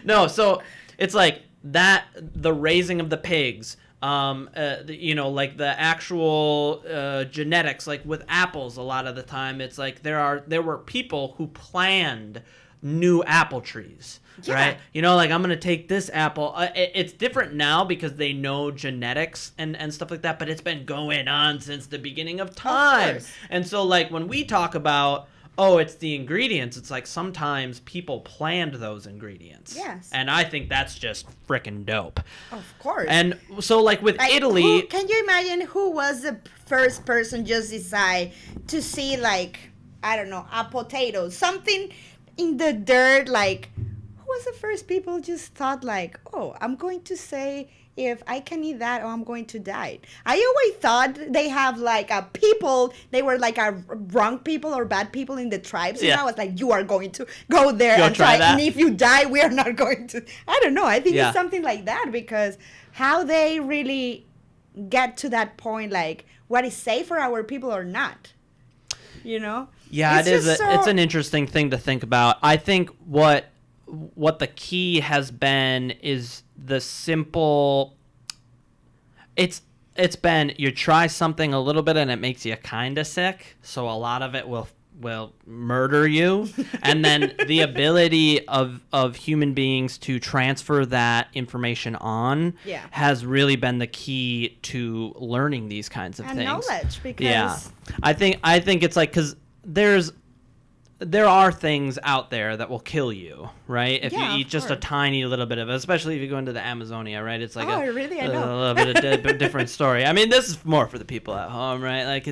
No, so it's like that, the raising of the pigs, like the actual genetics, like with apples, a lot of the time, it's like there were people who planned new apple trees, Yeah. right? Like I'm going to take this apple. It's different now because they know genetics and stuff like that, but it's been going on since the beginning of time. course. And so like when we talk about, oh, it's the ingredients, it's like sometimes people planned those ingredients. Yes. And I think that's just freaking dope. Of course. And so like with Like, Italy, can you imagine who was the first person just decide to see, like, I don't know, a potato, something in the dirt, like, who was the first people just thought like, oh, I'm going to say if I can eat that or I'm going to die. I always thought they have like a people, they were like a wrong people or bad people in the tribes. Yeah. And I was like, you are going to go there Go and try try. that? And if you die, we are not going to. I don't know. I think Yeah. it's something like that because how they really get to that point, like what is safe for our people or not. you know? Yeah, It's it is. just so- It's an interesting thing to think about. I think what the key has been is the simple. It's been you try something a little bit and it makes you kind of sick, so a lot of it will murder you, and then the ability of human beings to transfer that information on has really been the key to learning these kinds of and things. Knowledge, because Yeah, I think it's like, because there are things out there that will kill you, right? If you eat just a tiny little bit of it, especially if you go into the Amazonia, right? It's like a little bit of a different story. I mean, this is more for the people at home, right? Like,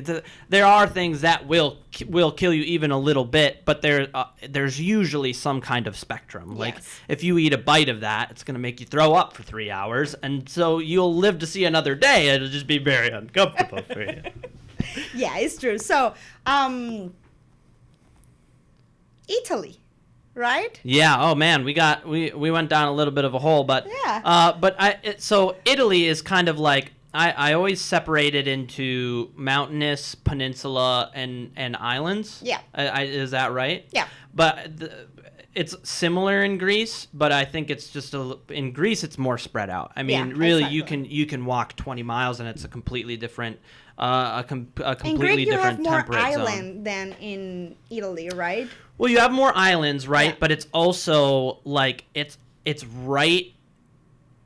there are things that will kill you even a little bit, but there's usually some kind of spectrum. Yes. Like, if you eat a bite of that, it's going to make you throw up for 3 hours, and so you'll live to see another day. It'll just be very uncomfortable for you. Yeah, it's true. So, Italy, right? Yeah. Oh man, we went down a little bit of a hole, but so Italy is kind of like, I always separate it into mountainous, peninsula, and islands. Yeah. Is that right? Yeah. But it's similar in Greece, but I think it's just in Greece it's more spread out. I mean, really, exactly. you can walk 20 miles and it's a completely different completely in Greece, you have different more temperate zone. island than in Italy, right? Well, you have more islands, right? Yeah. But it's also like it's right,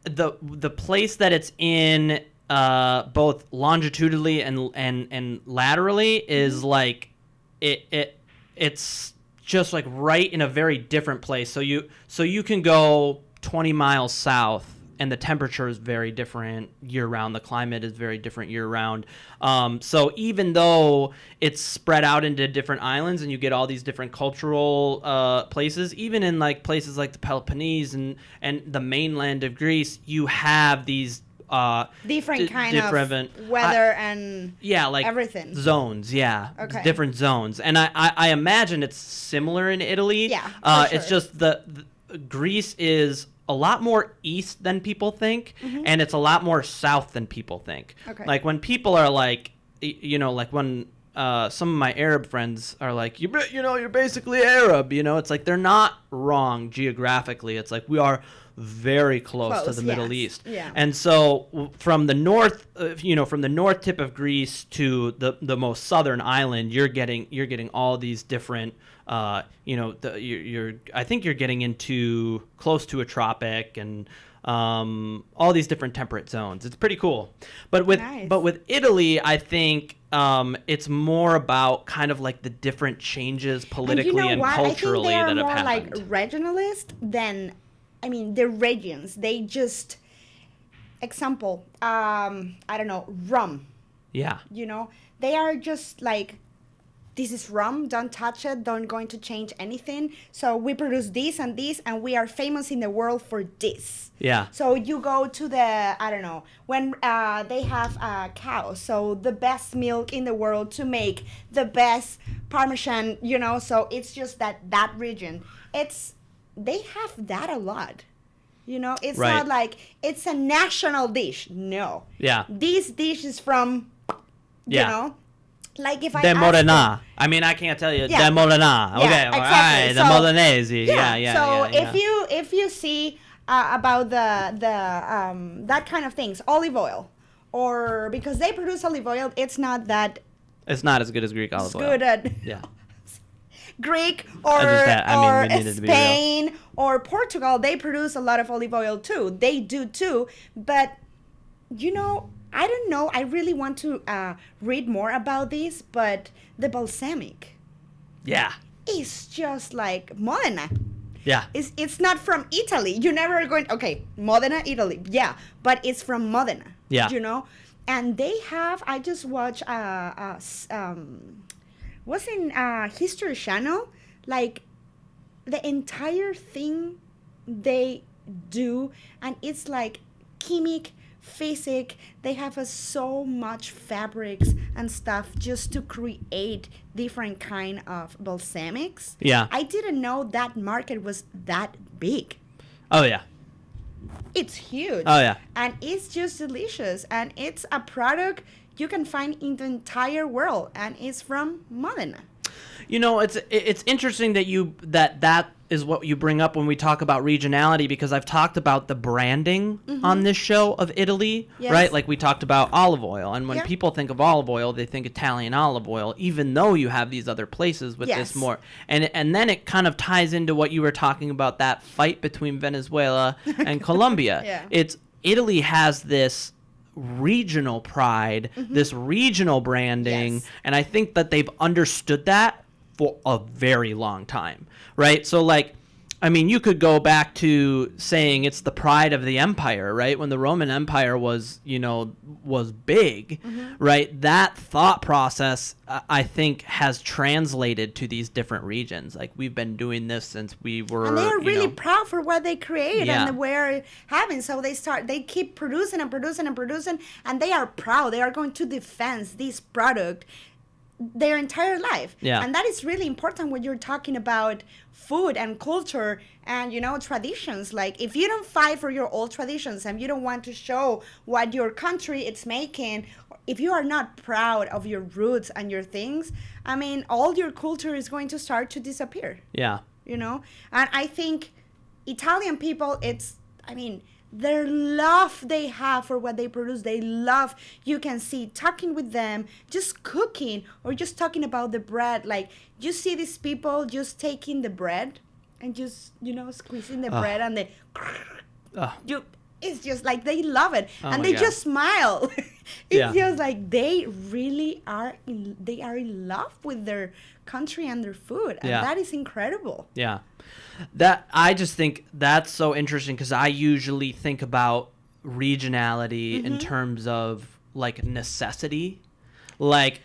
the place that it's in, both longitudinally and laterally is like it's just like right in a very different place. So you can go 20 miles south, and the temperature is very different year-round. The climate is very different year-round. So even though it's spread out into different islands and you get all these different cultural places, even in like places like the Peloponnese and the mainland of Greece, you have these different kind of weather and like everything. Zones, yeah. Okay. Different zones. And I imagine it's similar in Italy. Yeah, for sure. It's just the Greece is a lot more east than people think, and it's a lot more south than people think. Okay. Like when people are like, like when some of my Arab friends are like, you're basically Arab, it's like they're not wrong geographically. It's like we are very close to the Middle East. Yeah. And so from the north, from the north tip of Greece to the most southern island, you're getting all these different, I think you're getting into close to a tropic and all these different temperate zones. It's pretty cool. But with Italy, I think it's more about kind of like the different changes politically and culturally that have happened. I think they are more like regionalist than, the regions. They just, example, I don't know, rum. Yeah. They are just like, this is rum, don't touch it, don't going to change anything. So we produce this, and we are famous in the world for this. Yeah. So you go to the, I don't know, when they have cows, so the best milk in the world to make the best Parmesan, so it's just that region. They have that a lot. It's right. not like it's a national dish. No. Yeah. This dish is from, like if I De ask Modena. them, I can't tell you. Yeah. De Modena. Okay. Yeah, All right. exactly. The Modenese. Yeah. So yeah. if you see about the that kind of things, olive oil, or because they produce olive oil, it's not as good as Greek olive oil. Good at Yeah. Greek or Spain or Portugal, they produce a lot of olive oil too. They do too, but I don't know. I really want to read more about this, but the balsamic, is just like Modena. Yeah. It's not from Italy. You never are going. Okay, Modena, Italy. Yeah, but it's from Modena. Yeah. And they have. I just watched was in History Channel, like the entire thing they do, and it's like chemic, physic. They have so much fabrics and stuff just to create different kind of balsamics. Yeah. I didn't know that market was that big. Oh yeah. It's huge. Oh yeah. And it's just delicious, and it's a product you can find in the entire world, and it's from Modena. It's interesting that is what you bring up when we talk about regionality, because I've talked about the branding on this show of Italy, right? Like we talked about olive oil, and when people think of olive oil, they think Italian olive oil, even though you have these other places with this more. And then it kind of ties into what you were talking about, that fight between Venezuela and Colombia. Italy has this regional pride, this regional branding, and I think that they've understood that for a very long time, right? So like, I mean, you could go back to saying it's the pride of the empire, right? When the Roman Empire was big, right? That thought process, I think, has translated to these different regions. Like, we've been doing this since we were, and they're really proud for what they create and we're having. So they keep producing and producing and producing, and they are proud. They are going to defend this product their entire life. And that is really important when you're talking about food and culture and traditions. Like, if you don't fight for your old traditions and you don't want to show what your country is making, if you are not proud of your roots and your things, I mean, all your culture is going to start to disappear. And I think Italian people, their love they have for what they produce, they love, you can see talking with them, just cooking or just talking about the bread. Like, you see these people just taking the bread and just squeezing the bread, and it's just like they love it, and they just smile. It's just like they really are in love with their country and their food, and that is incredible. That, I just think that's so interesting, because I usually think about regionality in terms of like necessity. Like,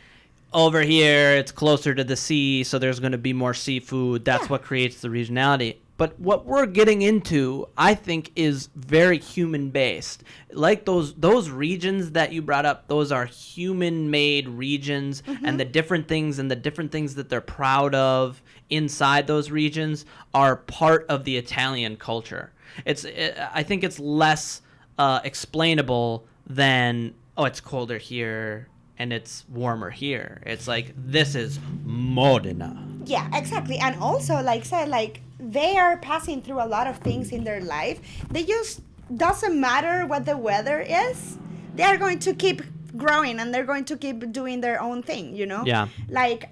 over here it's closer to the sea, so there's going to be more seafood. That's what creates the regionality. But what we're getting into, I think, is very human based. Like those regions that you brought up, those are human made regions, and the different things that they're proud of inside those regions are part of the Italian culture. I think it's less explainable than, it's colder here and it's warmer here. It's like, this is Modena. Yeah, exactly. And also, like said, like, they are passing through a lot of things in their life. They just, doesn't matter what the weather is, they're going to keep growing and they're going to keep doing their own thing, Like,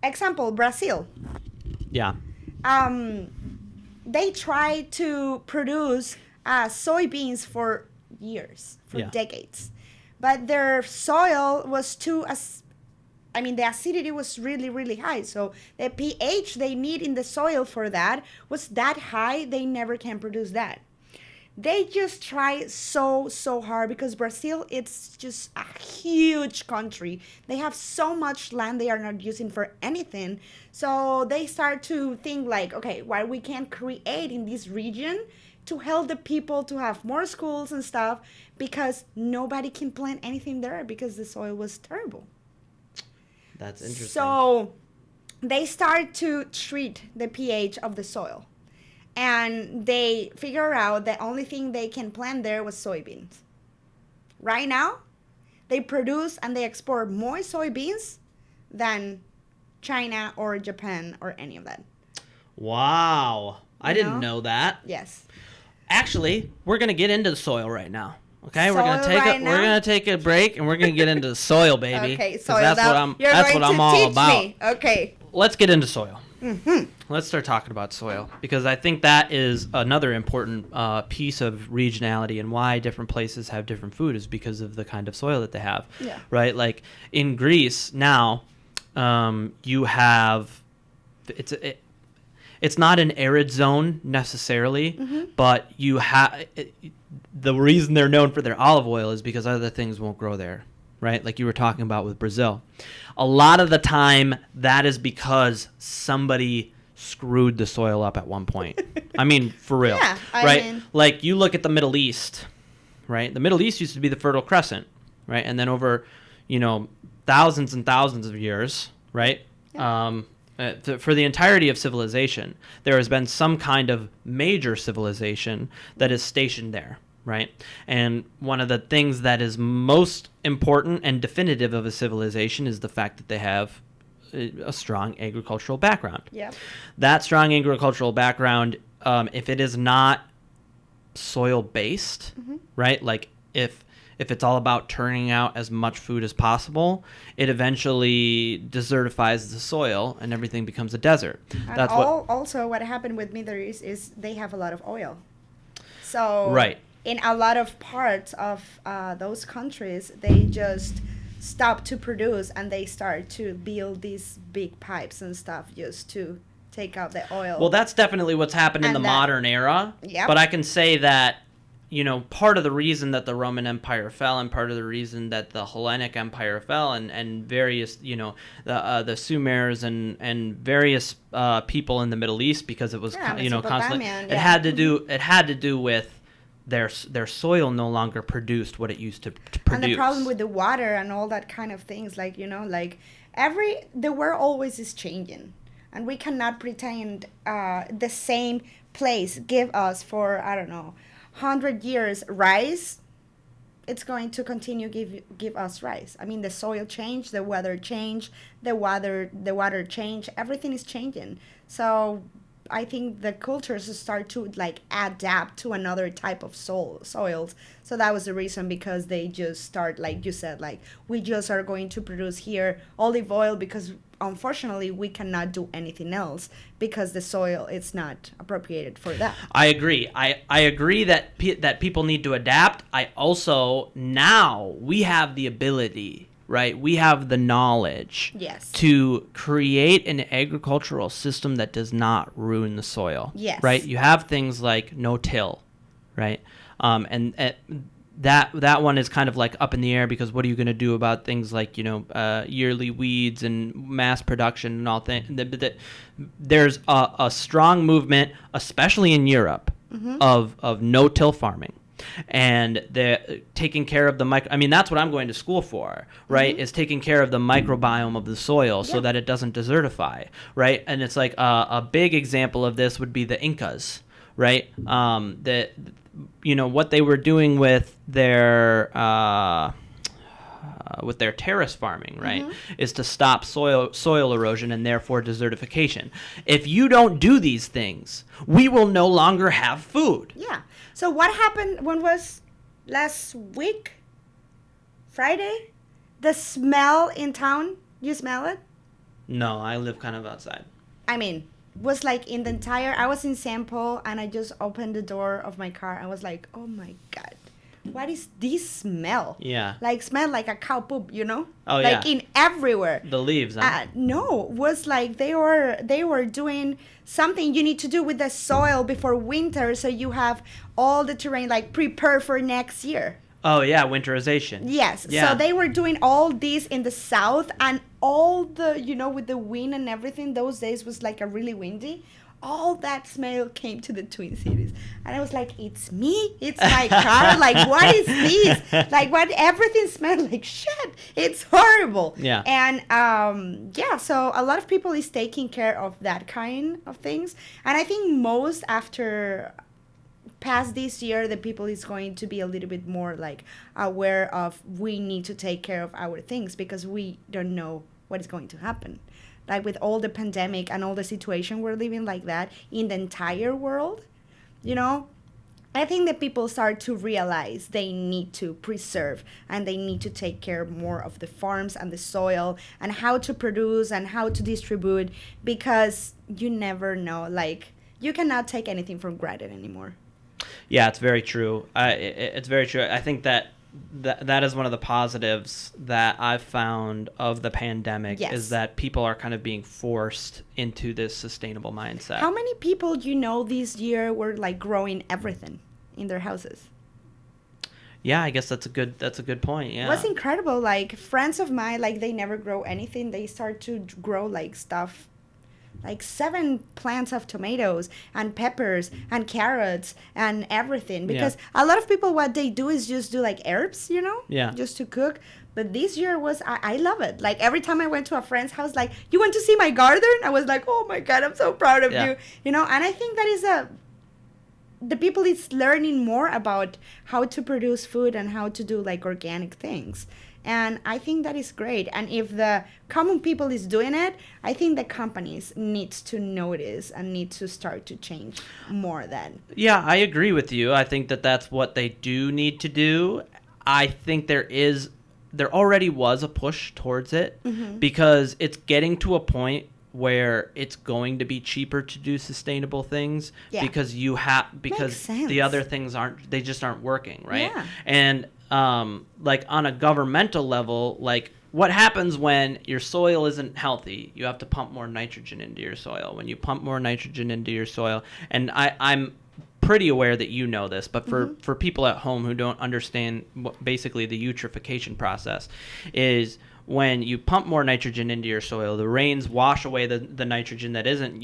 example, Brazil. They tried to produce soybeans for years, for decades. But their soil was the acidity was really, really high. So the pH they need in the soil for that was that high, they never can produce that. They just try so hard, because Brazil, it's just a huge country. They have so much land they are not using for anything. So they start to think like, okay, what we can create in this region to help the people to have more schools and stuff, because nobody can plant anything there because the soil was terrible. That's interesting. So they start to treat the pH of the soil. And they figure out the only thing they can plant there was soybeans. Right now, they produce and they export more soybeans than China or Japan or any of that. Wow. I didn't know that. Yes. Actually, we're going to get into the soil right now. Okay, we're gonna take a break and we're gonna get into the soil, baby. Okay, soil. That's what I'm all about. Me. Okay. Let's get into soil. Let's start talking about soil, because I think that is another important piece of regionality, and why different places have different food is because of the kind of soil that they have. Yeah. Right. Like in Greece now, you have it's not an arid zone necessarily, but you have. The reason they're known for their olive oil is because other things won't grow there, right? Like you were talking about with Brazil. A lot of the time, that is because somebody screwed the soil up at one point. I mean, for real, right? Like you look at the Middle East, right? The Middle East used to be the Fertile Crescent, right? And then over, thousands and thousands of years, right? For the entirety of civilization, there has been some kind of major civilization that is stationed there, right? And one of the things that is most important and definitive of a civilization is the fact that they have a strong agricultural background. Yep. That strong agricultural background, if it is not soil based, right? Like if it's all about turning out as much food as possible, it eventually desertifies the soil and everything becomes a desert. And also what happened with Middle East is they have a lot of oil. So right. in a lot of parts of those countries, they just stop to produce and they start to build these big pipes and stuff just to take out the oil. Well, that's definitely what's happened in the modern era. Yep. But I can say that, part of the reason that the Roman Empire fell and part of the reason that the Hellenic Empire fell and various, the Sumers and various people in the Middle East, because it was, constantly, it had to do with their soil no longer produced what it used to produce. And the problem with the water and all that kind of things, like, the world always is changing. And we cannot pretend the same place give us for, 100 years rice. It's going to continue give us rice. I mean, the soil changed, the weather changed, the water changed. Everything is changing. So I think the cultures start to adapt to another type of soils. So that was the reason, because they just start, like you said, we just are going to produce here olive oil because unfortunately we cannot do anything else because the soil is not appropriated for that. I agree. I agree that people need to adapt. I also, now we have the ability, right? We have the knowledge to create an agricultural system that does not ruin the soil. Yes. Right? You have things like no-till, right? And that one is kind of up in the air, because what are you going to do about things like, yearly weeds and mass production and all things? There's a strong movement, especially in Europe, of no-till farming. And they're taking care of the that's what I'm going to school for, right? Is taking care of the microbiome of the soil so that it doesn't desertify, right? And it's like a big example of this would be the Incas, right? What they were doing with their terrace farming, right, is to stop soil erosion and therefore desertification. If you don't do these things, we will no longer have food. Yeah. So what happened? When was last week? Friday? The smell in town? You smell it? No, I live kind of outside. I mean, was in the entire, I was in St. Paul and I just opened the door of my car. I was like, oh my God, what is this smell? Yeah. Smell like a cow poop, Oh, yeah. In everywhere. The leaves, huh? No, was they were doing something you need to do with the soil before winter, so you have all the terrain prepared for next year. Oh, yeah, winterization. Yes. Yeah. So they were doing all this in the south, and all the, with the wind and everything, those days was a really windy. All that smell came to the Twin Cities. And I was like, it's me? It's my car? What is this? What? Everything smelled like shit. It's horrible. Yeah. And, so a lot of people is taking care of that kind of things. And I think most after past this year, the people is going to be a little bit more aware of we need to take care of our things, because we don't know what is going to happen. With all the pandemic and all the situation we're living like that in the entire world, I think that people start to realize they need to preserve and they need to take care more of the farms and the soil and how to produce and how to distribute, because you never know, you cannot take anything for granted anymore. Yeah, it's very true. It's very true. I think that is one of the positives that I've found of the pandemic, is that people are kind of being forced into this sustainable mindset. How many people this year were growing everything in their houses? Yeah, I guess that's a good point. Yeah. It was incredible. Friends of mine, they never grow anything. They start to grow stuff. 7 plants of tomatoes and peppers and carrots and everything, because a lot of people, what they do is just do herbs, just to cook. But this year was, I love it. Every time I went to a friend's house, you want to see my garden? I was like, oh my God, I'm so proud of you. And I think that is the people is learning more about how to produce food and how to do like organic things. And I think that is great. And if the common people is doing it, I think the companies needs to notice and need to start to change more then. Yeah, I agree with you. I think that that's what they do need to do. I think there already was a push towards it because it's getting to a point where it's going to be cheaper to do sustainable things because the other things just aren't working, right? Yeah. And like on a governmental level, like what happens when your soil isn't healthy? You have to pump more nitrogen into your soil. When you pump more nitrogen into your soil, and I'm pretty aware that you know this, but for people at home who don't understand basically the eutrophication process is when you pump more nitrogen into your soil, the rains wash away the nitrogen that isn't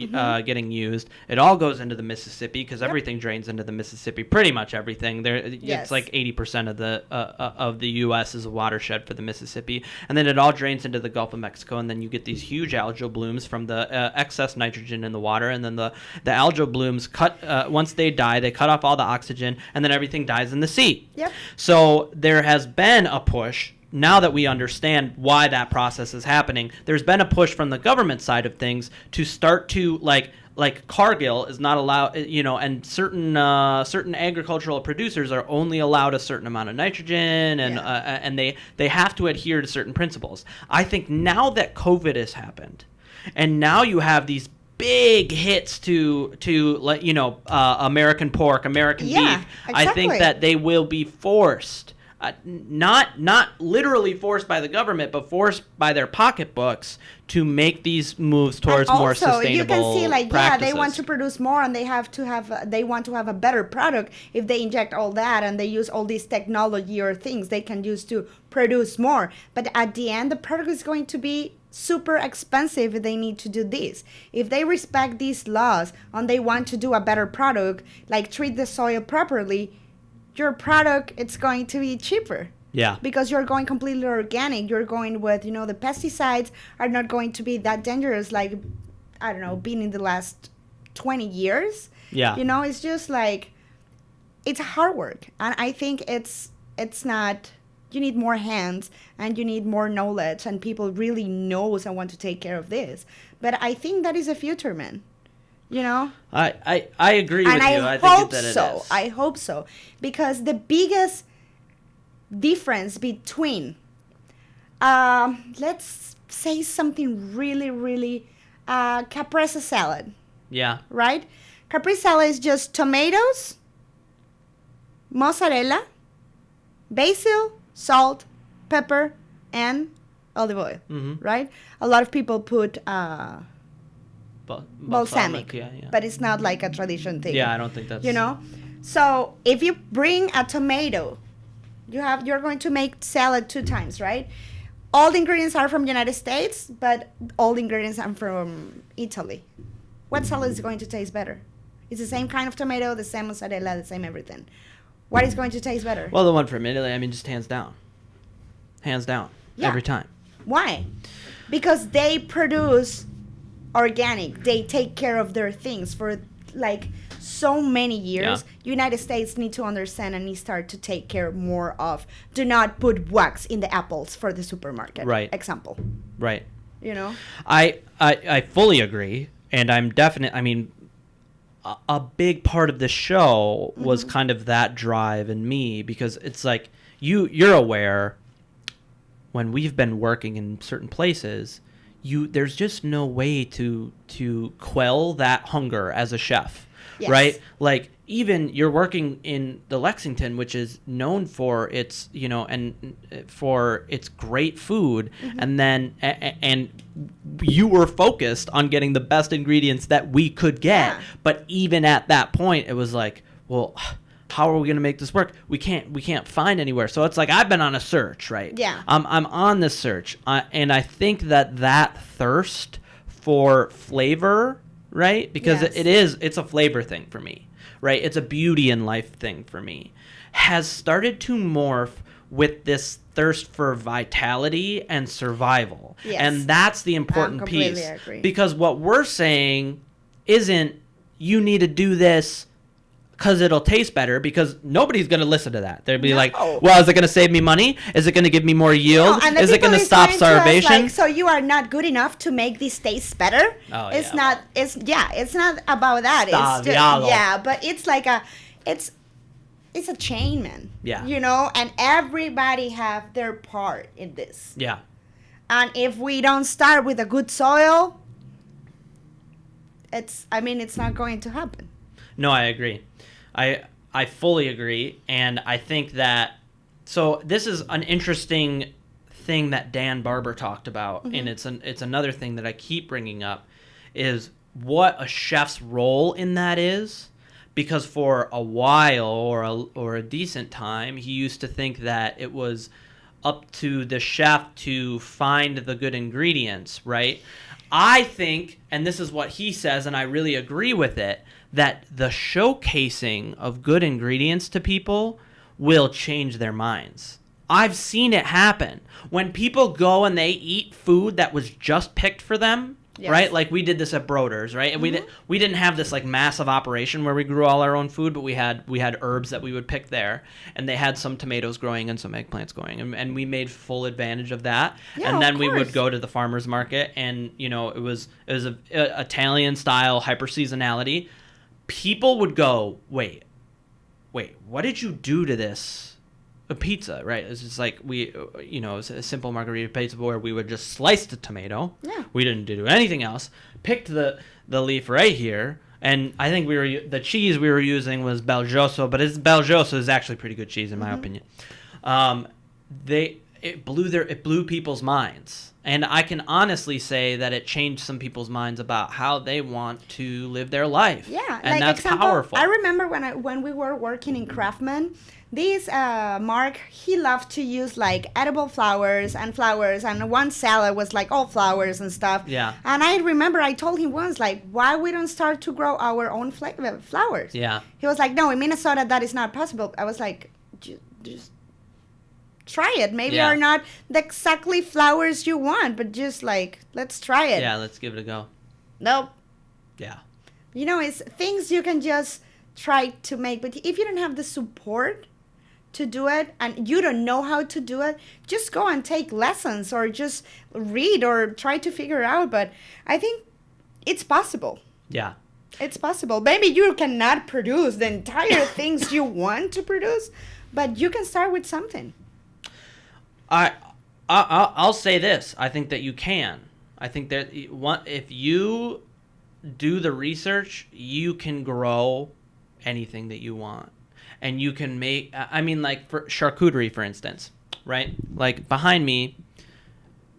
getting used. It all goes into the Mississippi because everything drains into the Mississippi. Pretty much everything. It's like 80% of the U.S. is a watershed for the Mississippi, and then it all drains into the Gulf of Mexico, and then you get these huge algal blooms from the excess nitrogen in the water, and then the algal blooms once they die, they cut off all the oxygen, and then everything dies in the sea. Yep. So there has been a push. Now that we understand why that process is happening, there's been a push from the government side of things to start to like Cargill is not allowed, and certain agricultural producers are only allowed a certain amount of nitrogen, and they have to adhere to certain principles. I think now that COVID has happened, and now you have these big hits to American pork, American beef. Exactly. I think that they will be forced. Not literally forced by the government, but forced by their pocketbooks to make these moves towards more sustainable you can see like practices. They want to produce more, and they want to have a better product. If they inject all that and they use all this technology or things they can use to produce more, but at the end the product is going to be super expensive if they need to do this. If they respect these laws and they want to do a better product, like treat the soil properly, your product, it's going to be cheaper. Yeah. Because you're going completely organic. You're going with, the pesticides are not going to be that dangerous like, I don't know, been in the last 20 years. Yeah. It's just like, it's hard work. And I think it's not, you need more hands and you need more knowledge and people really knows and want to take care of this. But I think that is a future, man. I agree with you. I think that it is. I hope so. Because the biggest difference between, let's say something really, really, caprese salad. Yeah. Right? Caprese salad is just tomatoes, mozzarella, basil, salt, pepper, and olive oil. Right? A lot of people put... balsamic, but it's not like a tradition thing. Yeah, I don't think that's... So if you bring a tomato, you're going to make salad 2 times, right? All the ingredients are from the United States, but all the ingredients are from Italy. What salad is going to taste better? It's the same kind of tomato, the same mozzarella, the same everything. What is going to taste better? Well, the one from Italy, just hands down. Hands down. Yeah. Every time. Why? Because they produce... organic. They take care of their things for like so many years. United States need to understand and start to take care more of. Do not put wax in the apples for the supermarket. Right. Example. Right. I fully agree, and I'm definite. A big part of the show was kind of that drive in me because it's like you're aware when we've been working in certain places. There's just no way to quell that hunger as a chef, right? Like even you're working in the Lexington, which is known for its, and for its great food, and you were focused on getting the best ingredients that we could get, but even at that point, it was like, well, how are we going to make this work? We can't find anywhere. So it's like I've been on a search, right? Yeah. I'm on this search, and I think that thirst for flavor, right? Because it's a flavor thing for me, right? It's a beauty in life thing for me. Has started to morph with this thirst for vitality and survival. Yes. And that's the important piece. Agree. Because what we're saying isn't you need to do this because it'll taste better, because nobody's going to listen to that. They'll be like, No. well, is it going to save me money? Is it going to give me more yield? No, and the is it people going to is stop going to us, starvation? like, so you are not good enough to make this taste better. Oh, it's yeah, not. It's it's not about that. It's just, but it's like it's a chain, man. Yeah. You know, and everybody have their part in this. Yeah. And if we don't start with a good soil, it's not going to happen. No, I agree. I fully agree, and I think that, so this is an interesting thing that Dan Barber talked about, and it's another thing that I keep bringing up, is what a chef's role in that is, because for a while or a decent time, he used to think that it was up to the chef to find the good ingredients, right? I think, and this is what he says, and I really agree with it, that the showcasing of good ingredients to people will change their minds. I've seen it happen. When people go and they eat food that was just picked for them, yes. right? Like we did this at Broder's, right? And we didn't have this like massive operation where we grew all our own food, but we had herbs that we would pick there, and they had some tomatoes growing and some eggplants growing, and we made full advantage of that. Yeah, and then we would go to the farmers market, and it was a Italian style hyper seasonality. People would go, wait, what did you do to this? A pizza, right? It's just like it's a simple margarita pizza where we would just slice the tomato. Yeah. We didn't do anything else. Picked the leaf right here, and I think the cheese we were using was Belgioso, but Belgioso is actually pretty good cheese in my opinion. It blew people's minds. And I can honestly say that it changed some people's minds about how they want to live their life. Yeah, and like that's example, powerful. I remember when we were working in Craftman, this Mark, he loved to use like edible flowers, and one salad was like all flowers and stuff. Yeah. And I remember I told him once, like, why we don't start to grow our own flowers? Yeah. He was like, no, in Minnesota that is not possible. I was like, just try it. Maybe are not the exactly flowers you want, but just like, let's try it. Yeah, let's give it a go. Nope. Yeah. It's things you can just try to make, but if you don't have the support to do it and you don't know how to do it, just go and take lessons or just read or try to figure out. But I think it's possible. Yeah. It's possible. Maybe you cannot produce the entire things you want to produce, but you can start with something. I'll say this. I think that you can. I think that if you do the research, you can grow anything that you want. And you can make, like for charcuterie, for instance, right? Like behind me,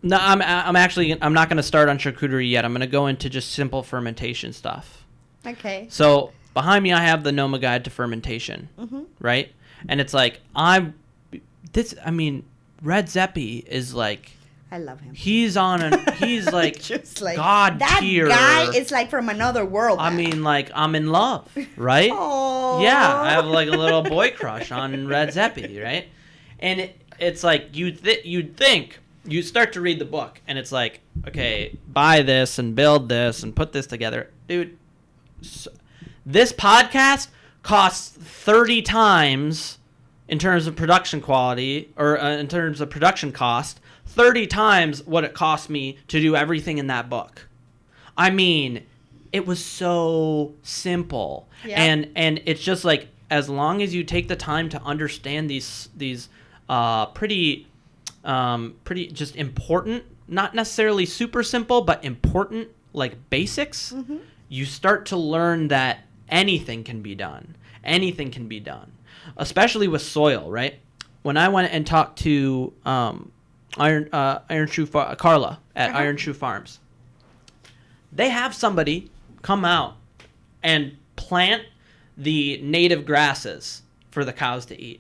no, I'm not going to start on charcuterie yet. I'm going to go into just simple fermentation stuff. Okay. So behind me, I have the Noma Guide to Fermentation, right? And it's like, Red Zeppi is like, I love him. He's like, just like God that tier. guy is like from another world. Man. Like I'm in love, right? Oh. Yeah, I have like a little boy crush on Red Zeppi, right? And it's like you'd think you start to read the book, and it's like, okay, buy this and build this and put this together, dude. This podcast costs 30 times. In terms of production quality, or in terms of production cost, 30 times what it cost me to do everything in that book. It was so simple. Yeah. And it's just like, as long as you take the time to understand these pretty just important, not necessarily super simple, but important, like basics, you start to learn that anything can be done. Anything can be done. Especially with soil, right? When I went and talked to Carla at Iron Shoe Farms, they have somebody come out and plant the native grasses for the cows to eat.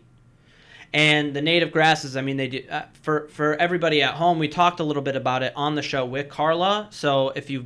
And the native grasses, they do for everybody at home. We talked a little bit about it on the show with Carla. So if you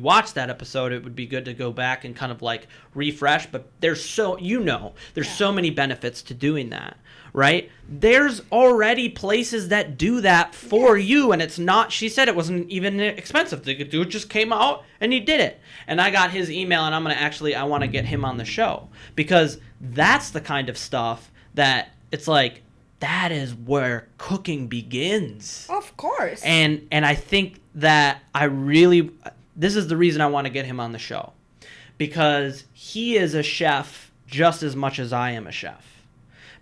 watched that episode, it would be good to go back and kind of like refresh. But there's so many benefits to doing that, right? There's already places that do that for you, and it's not. She said it wasn't even expensive. The dude just came out and he did it. And I got his email, and I want to get him on the show because That's the kind of stuff that it's like, that is where cooking begins. Of course. And I think that this is the reason I want to get him on the show, because he is a chef just as much as I am a chef.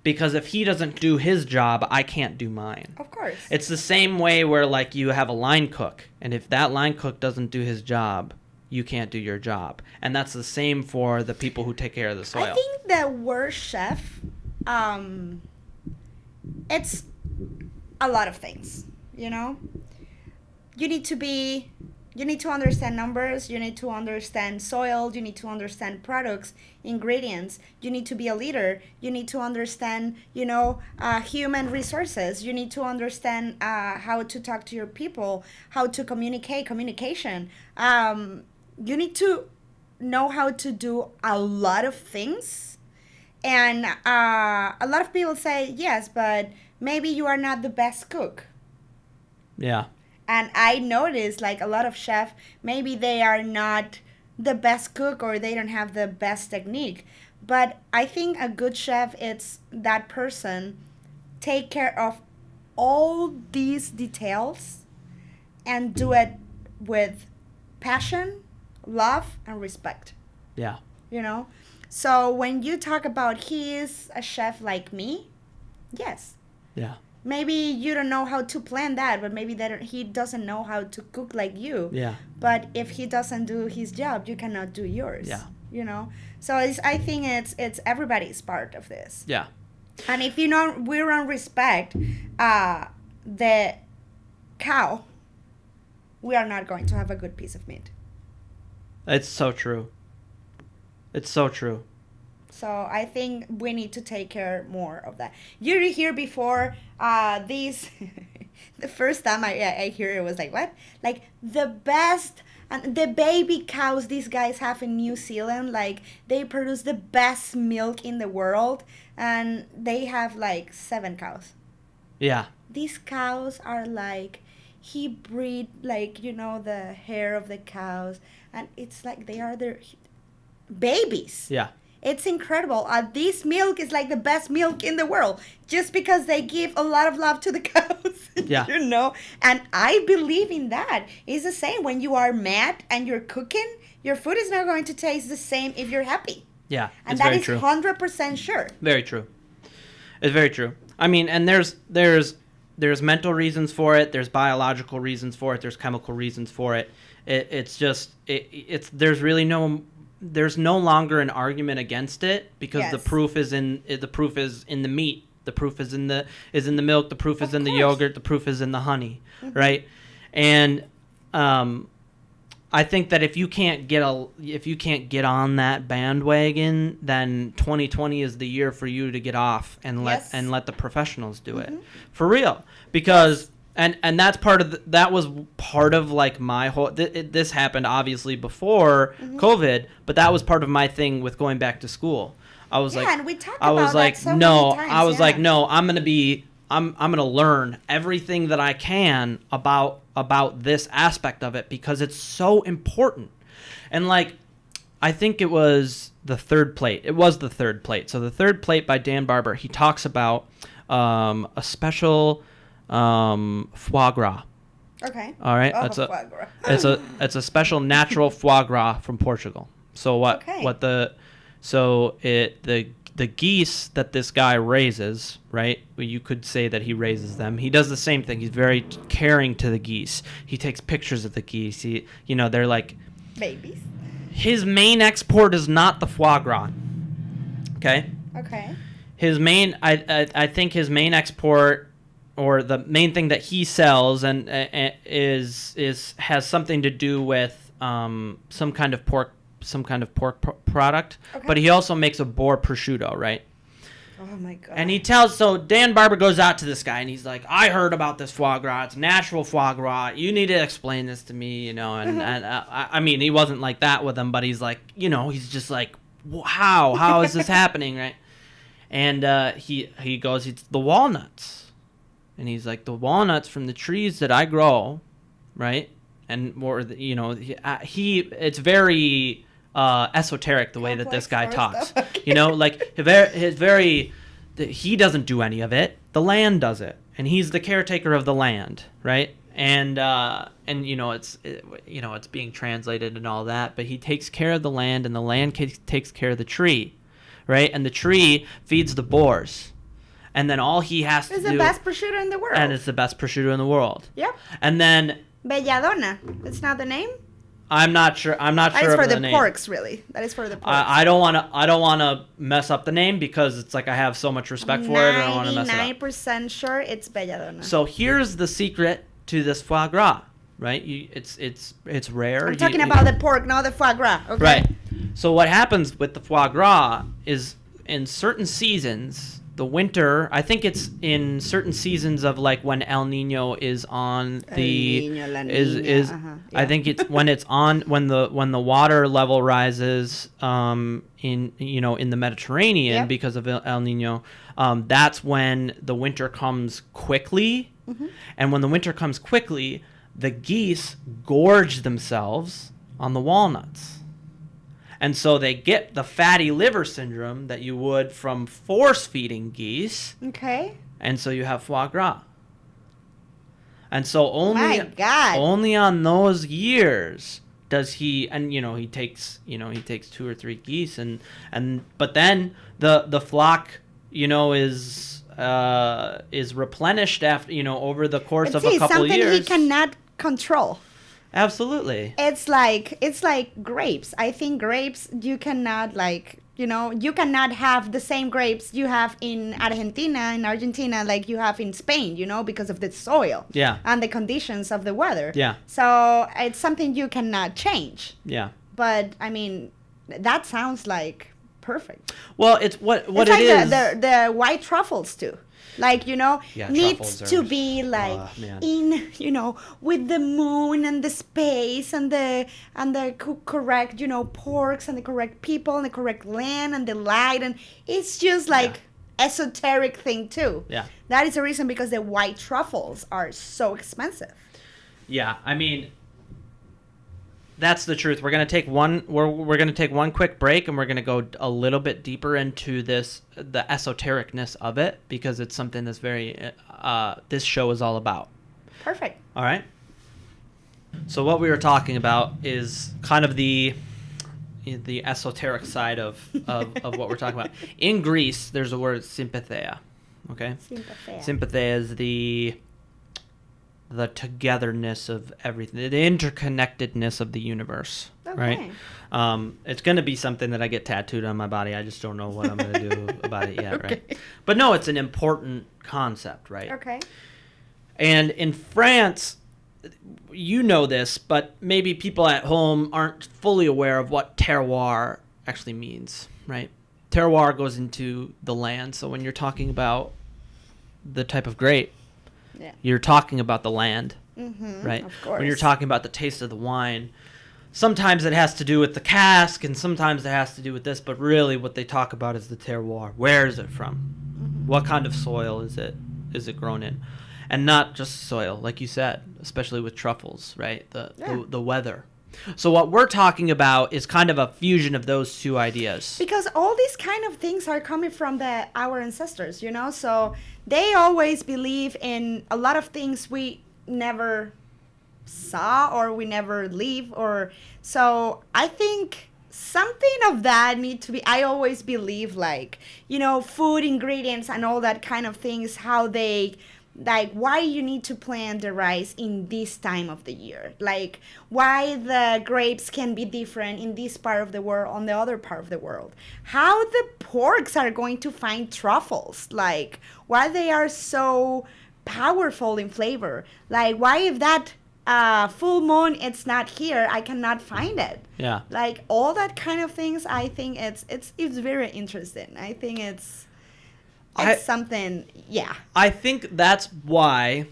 Because if he doesn't do his job, I can't do mine. Of course. It's the same way where, like, you have a line cook, and if that line cook doesn't do his job, you can't do your job. And that's the same for the people who take care of the soil. I think the word chef, it's a lot of things, you know? You need to understand numbers, you need to understand soil, you need to understand products, ingredients, you need to be a leader, you need to understand, human resources, you need to understand how to talk to your people, how to communication. You need to know how to do a lot of things. And a lot of people say, yes, but maybe you are not the best cook. Yeah. And I noticed, like, a lot of chefs, maybe they are not the best cook or they don't have the best technique. But I think a good chef, it's that person take care of all these details and do it with passion, love, and respect. Yeah. So when you talk about he is a chef like me, yes. Yeah. Maybe you don't know how to plan that, but maybe he doesn't know how to cook like you. Yeah. But if he doesn't do his job, you cannot do yours. Yeah. So I think it's everybody's part of this. Yeah. And if we don't respect the cow, we are not going to have a good piece of meat. It's so true. It's so true. So I think we need to take care more of that. You hear before these, the first time I hear it was like, what? Like the best, and the baby cows these guys have in New Zealand, like they produce the best milk in the world, and they have like 7 cows. Yeah. These cows are like, he breed like, the hair of the cows, and it's like they are their babies. Yeah. It's incredible. This milk is like the best milk in the world just because they give a lot of love to the cows. Yeah. And I believe in that. It's the same when you are mad and you're cooking, your food is not going to taste the same if you're happy. Yeah. And that is 100% sure. Very true. It's very true. I mean, and there's mental reasons for it, there's biological reasons for it, there's chemical reasons for it. There's no longer an argument against it, because Yes. the proof is in the meat, the proof is in the milk, the proof is in the yogurt, the proof is in the honey, right? And I think that if you can't get on that bandwagon, then 2020 is the year for you to get off and let the professionals do it for real, because. And that's that was part of like my whole, this happened obviously before COVID, but that was part of my thing with going back to school. I was like, and we talked about that so many times, I was like, no, I'm going to learn everything that I can about this aspect of it, because it's so important. And like, I think it was the third plate. It was the third plate. So the third plate by Dan Barber, he talks about a special foie gras. Okay. All right. Foie gras. it's a special natural foie gras from Portugal. So the geese that this guy raises, right? Well, you could say that he raises them. He does the same thing. He's very caring to the geese. He takes pictures of the geese. They're like babies. His main export is not the foie gras. Okay. Okay. I think his main export, or the main thing that he sells, and has something to do with some kind of pork product. Okay. But he also makes a boar prosciutto, right? Oh my god. And so Dan Barber goes out to this guy and he's like, I heard about this foie gras. It's natural foie gras. You need to explain this to me, and I mean, he wasn't like that with him, but he's like, he's just like, how is this happening, right? And he goes, it's the walnuts. And he's like, the walnuts from the trees that I grow, right? And more, it's very esoteric the way that this guy Complex talks. stuff, okay. You know, like he doesn't do any of it. The land does it, and he's the caretaker of the land, right? And you know it's being translated and all that, but he takes care of the land, and the land takes care of the tree, right? And the tree feeds the boars, and then all he has to do. It's the best prosciutto in the world. And it's the best prosciutto in the world. Yep. And then Belladonna. That's not the name. I'm not sure. That is of for the the name. porks, really. That is for the porks. I don't want to mess up the name because it's like I have so much respect for it. And I don't want to mess it up. 99% sure it's Belladonna. So here's the secret to this foie gras, right? It's rare. I'm talking about the pork, not the foie gras. Okay. Right. So what happens with the foie gras is in certain seasons, the winter. I think it's in certain seasons of like when El Nino is on the El Niño, La is Niña, I yeah. think it's when it's on when the water level rises in the Mediterranean Yep. because of El Nino. That's when the winter comes quickly. Mm-hmm. And when the winter comes quickly, the geese gorge themselves on the walnuts. And so they get the fatty liver syndrome that you would from force feeding geese. Okay. And so you have foie gras. And so My God. only on those years does he, and he takes 2 or 3 geese but then the flock, is replenished after over the course of a couple something years. he cannot control. Absolutely. It's like grapes. I think grapes you cannot you cannot have the same grapes you have in Argentina like you have in Spain, because of the soil. Yeah. And the conditions of the weather. Yeah. So it's something you cannot change. Yeah. But I mean, that sounds like perfect. Well, it's what It's it like is. the white truffles too. Like, Yeah, needs truffles to are- be like man. in, with the moon and the space and the correct, porks and the correct people and the correct land and the light. And it's just like esoteric thing too. Yeah. That is the reason because the white truffles are so expensive. Yeah, I mean, that's the truth. We're gonna take one. We're gonna take one quick break, and we're gonna go a little bit deeper into the esotericness of it because it's something that's very. This show is all about. Perfect. All right. So what we were talking about is kind of the esoteric side of what we're talking about. In Greece, there's a word sympatheia. Okay. Sympatheia. Sympatheia is the togetherness of everything, the interconnectedness of the universe, right? It's going to be something that I get tattooed on my body. I just don't know what I'm going to do about it yet, Okay. right? But no, it's an important concept, right? Okay. And in France, you know this, but maybe people at home aren't fully aware of what terroir actually means, right? Terroir goes into the land. So when you're talking about the type of grape, Yeah. you're talking about the land, right? Of course. When you're talking about the taste of the wine, sometimes it has to do with the cask, and sometimes it has to do with this, but really what they talk about is the terroir. Where is it from? What kind of soil is it grown in? And not just soil, like you said, especially with truffles, right? The weather. So what we're talking about is kind of a fusion of those two ideas. Because all these kind of things are coming from our ancestors, so they always believe in a lot of things we never saw or we never live, or so I think something of that need to be. I always believe food ingredients and all that kind of things, how they why you need to plant the rice in this time of the year, why the grapes can be different in this part of the world on the other part of the world, how the porks are going to find truffles, why they are so powerful in flavor, why if that full moon it's not here, I cannot find it. Yeah. All that kind of things. I think it's very interesting. I think it's something, yeah. I think that's why.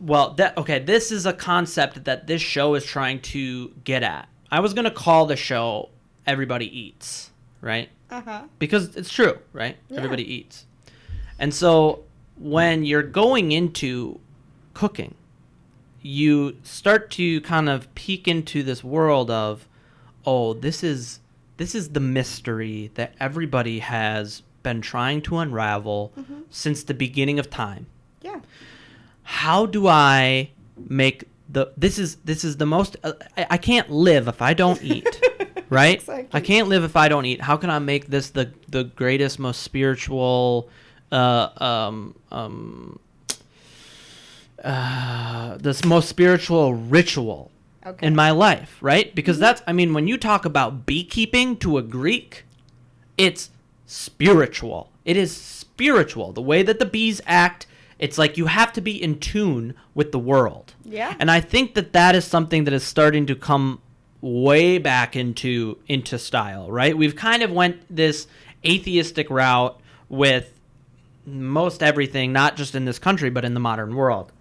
This is a concept that this show is trying to get at. I was gonna call the show "Everybody Eats," right? Because it's true, right? Yeah. Everybody eats, and so when you're going into cooking, you start to kind of peek into this world of, oh, this is the mystery that everybody has been trying to unravel since the beginning of time. Yeah. How do I make this is the most I can't live if I don't eat. Right? Exactly. I can't live if I don't eat. How can I make this the greatest, most spiritual this most spiritual ritual in my life, right? Because that's, I mean, when you talk about beekeeping to a Greek, it's spiritual. It is spiritual. The way that the bees act, it's like you have to be in tune with the world. Yeah. And I think that is something that is starting to come way back into style, right? We've kind of went this atheistic route with most everything, not just in this country, but in the modern world.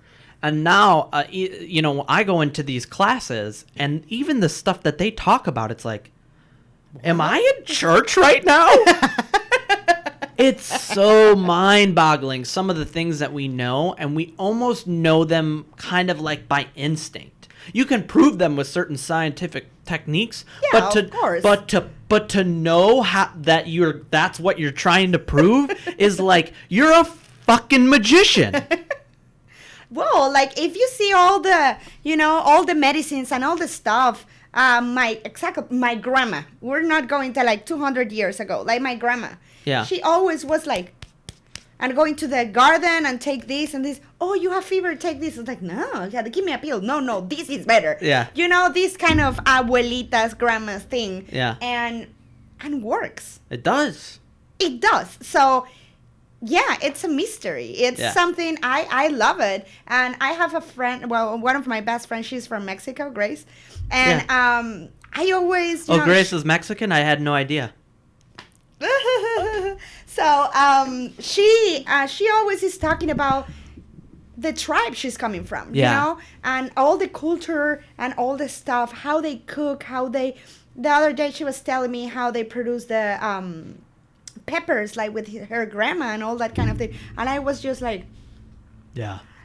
And now, you know, I go into these classes, and even the stuff that they talk about, it's like, am I in church right now? It's so mind-boggling, some of the things that we know, and we almost know them kind of like by instinct. You can prove them with certain scientific techniques, yeah, of course. but to know how that's what you're trying to prove is like you're a fucking magician. Well, like if you see all the, you know, all the medicines and all the stuff, my grandma, we're not going to like 200 years ago, like my grandma. Yeah. She always was like, and going to the garden and take this and this. Oh, you have fever, take this. It's like, no, yeah, give me a pill. No, this is better. Yeah. You know, this kind of abuelitas, grandma's thing. Yeah. And works. It does. It does. So, yeah, it's a mystery. It's something, I love it. And I have a friend, well, one of my best friends, she's from Mexico, Grace. And I always, you know, Grace is Mexican? I had no idea. So she always is talking about the tribe she's coming from, you know, and all the culture and all the stuff, how they cook, the other day she was telling me how they produce the peppers, like with her grandma and all that kind of thing. And I was just like,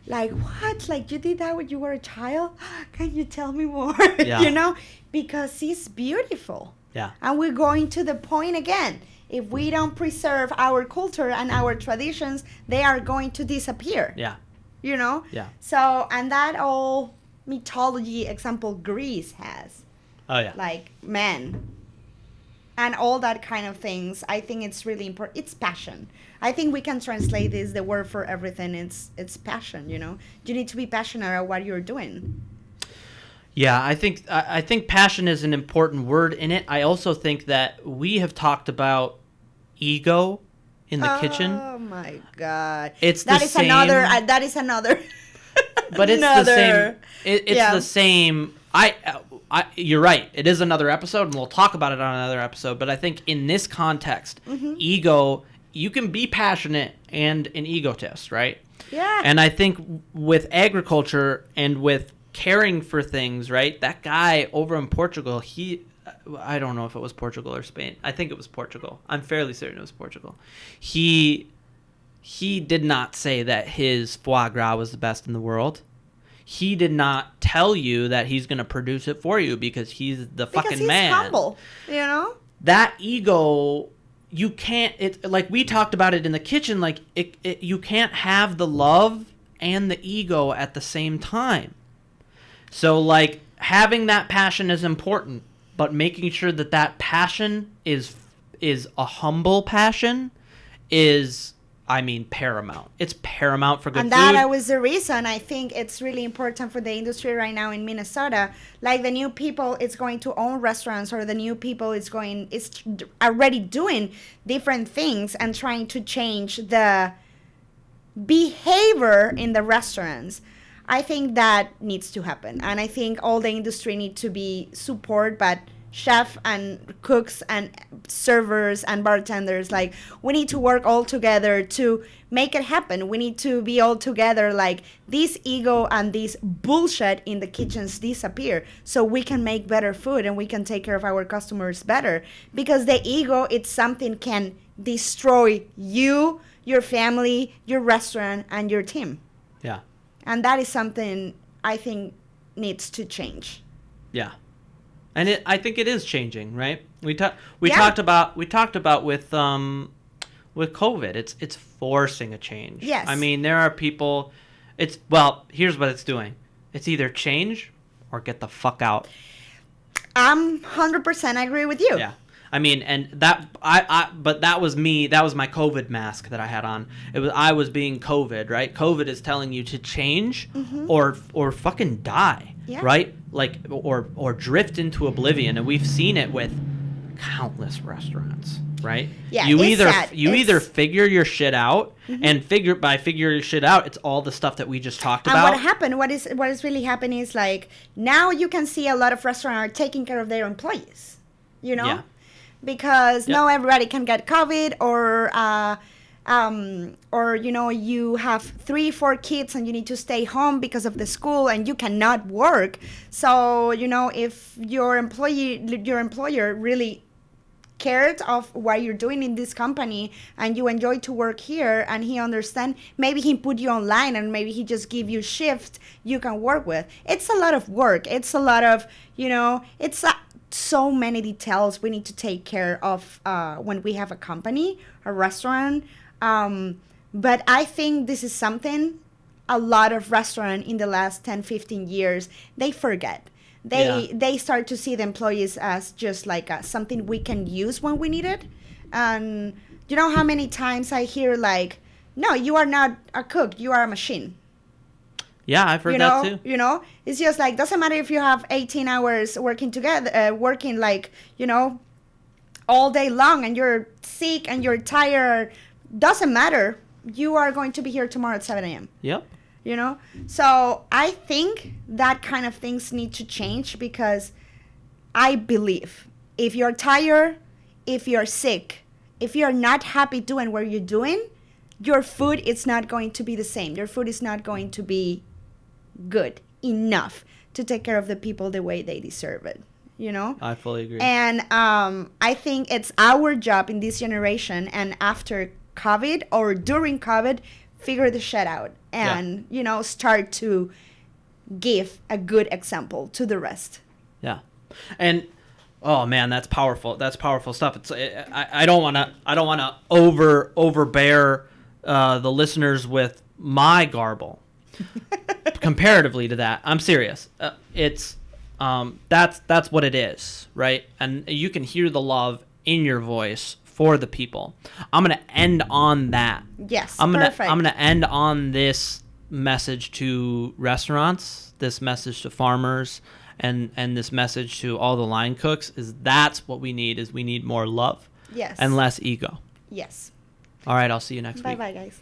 like, what? Like, you did that when you were a child? Can you tell me more? You know, because it's beautiful. Yeah. And we're going to the point again. If we don't preserve our culture and our traditions, they are going to disappear. Yeah. You know? Yeah. So, and that all mythology example Greece has. Oh, yeah. Like, men. And all that kind of things. I think it's really important. It's passion. I think we can translate this, the word for everything. It's passion, you know? You need to be passionate about what you're doing. Yeah, I think passion is an important word in it. I also think that we have talked about ego in the kitchen. Oh my God! That is another. But it's the same. It's the same. You're right. It is another episode, and we'll talk about it on another episode. But I think in this context, ego, you can be passionate and an egotist, right? Yeah. And I think with agriculture and with caring for things, right? That guy over in Portugal, I don't know if it was Portugal or Spain. I think it was Portugal. I'm fairly certain it was Portugal. He did not say that his foie gras was the best in the world. He did not tell you that he's going to produce it for you because he's the fucking man. Because he's humble, you know? That ego, you can't, it's like we talked about it in the kitchen, like you can't have the love and the ego at the same time. So, like, having that passion is important, but making sure that passion is a humble passion is, I mean, paramount. It's paramount for good food. And that was the reason I think it's really important for the industry right now in Minnesota. Like, the new people is going to own restaurants, or the new people is already doing different things and trying to change the behavior in the restaurants. I think that needs to happen. And I think all the industry need to be support, but chef and cooks and servers and bartenders, like, we need to work all together to make it happen. We need to be all together, like, this ego and this bullshit in the kitchens disappear so we can make better food and we can take care of our customers better. Because the ego, it's something can destroy you, your family, your restaurant, and your team. Yeah. And that is something I think needs to change. Yeah. And I think it is changing, right? We Yeah. talked about with COVID. It's forcing a change. Yes. I mean, there are people. Here's what it's doing. It's either change or get the fuck out. I'm 100% agree with you. Yeah. I mean, and but that was me. That was my COVID mask that I had on. I was being COVID, right? COVID is telling you to change or fucking die, Yeah. right? Like, or drift into oblivion. And we've seen it with countless restaurants, right? Yeah, You it's sad. either figure your shit out, and by figure your shit out, it's all the stuff that we just talked And about. what happened? What is really happening is like now you can see a lot of restaurants are taking care of their employees. You know. Yeah. Because Yep. now everybody can get COVID, or you know, you have 3-4 kids and you need to stay home because of the school and you cannot work. So you know, if your employer really cared of what you're doing in this company and you enjoy to work here and he understand, maybe he put you online and maybe he just give you shift you can work with. It's a lot of work. It's a lot of, you know, so many details we need to take care of when we have a company, a restaurant. But I think this is something a lot of restaurants in the last 10-15 years, they forget. They start to see the employees as just like something we can use when we need it. And you know how many times I hear like, no, you are not a cook, you are a machine. Yeah, I've heard that too. You know, it's just like, doesn't matter if you have 18 hours working together, working like, you know, all day long and you're sick and you're tired, doesn't matter. You are going to be here tomorrow at 7 a.m. Yep. You know? So I think that kind of things need to change because I believe if you're tired, if you're sick, if you're not happy doing what you're doing, your food is not going to be the same. Your food is not going to be good enough to take care of the people the way they deserve it, you know? I fully agree. And I think it's our job in this generation and after COVID or during COVID, figure the shit out and, you know, start to give a good example to the rest. Yeah. And oh man, that's powerful. That's powerful stuff. I don't want to overbear the listeners with my garble. Comparatively to that, I'm serious. That's what it is, right? And you can hear the love in your voice for the people. I'm gonna end on that. Yes, perfect. I'm gonna end on this message to restaurants, this message to farmers, and this message to all the line cooks is that's what we need. Is we need more love. Yes. And less ego. Yes. All right. I'll see you next week. Bye-bye, guys.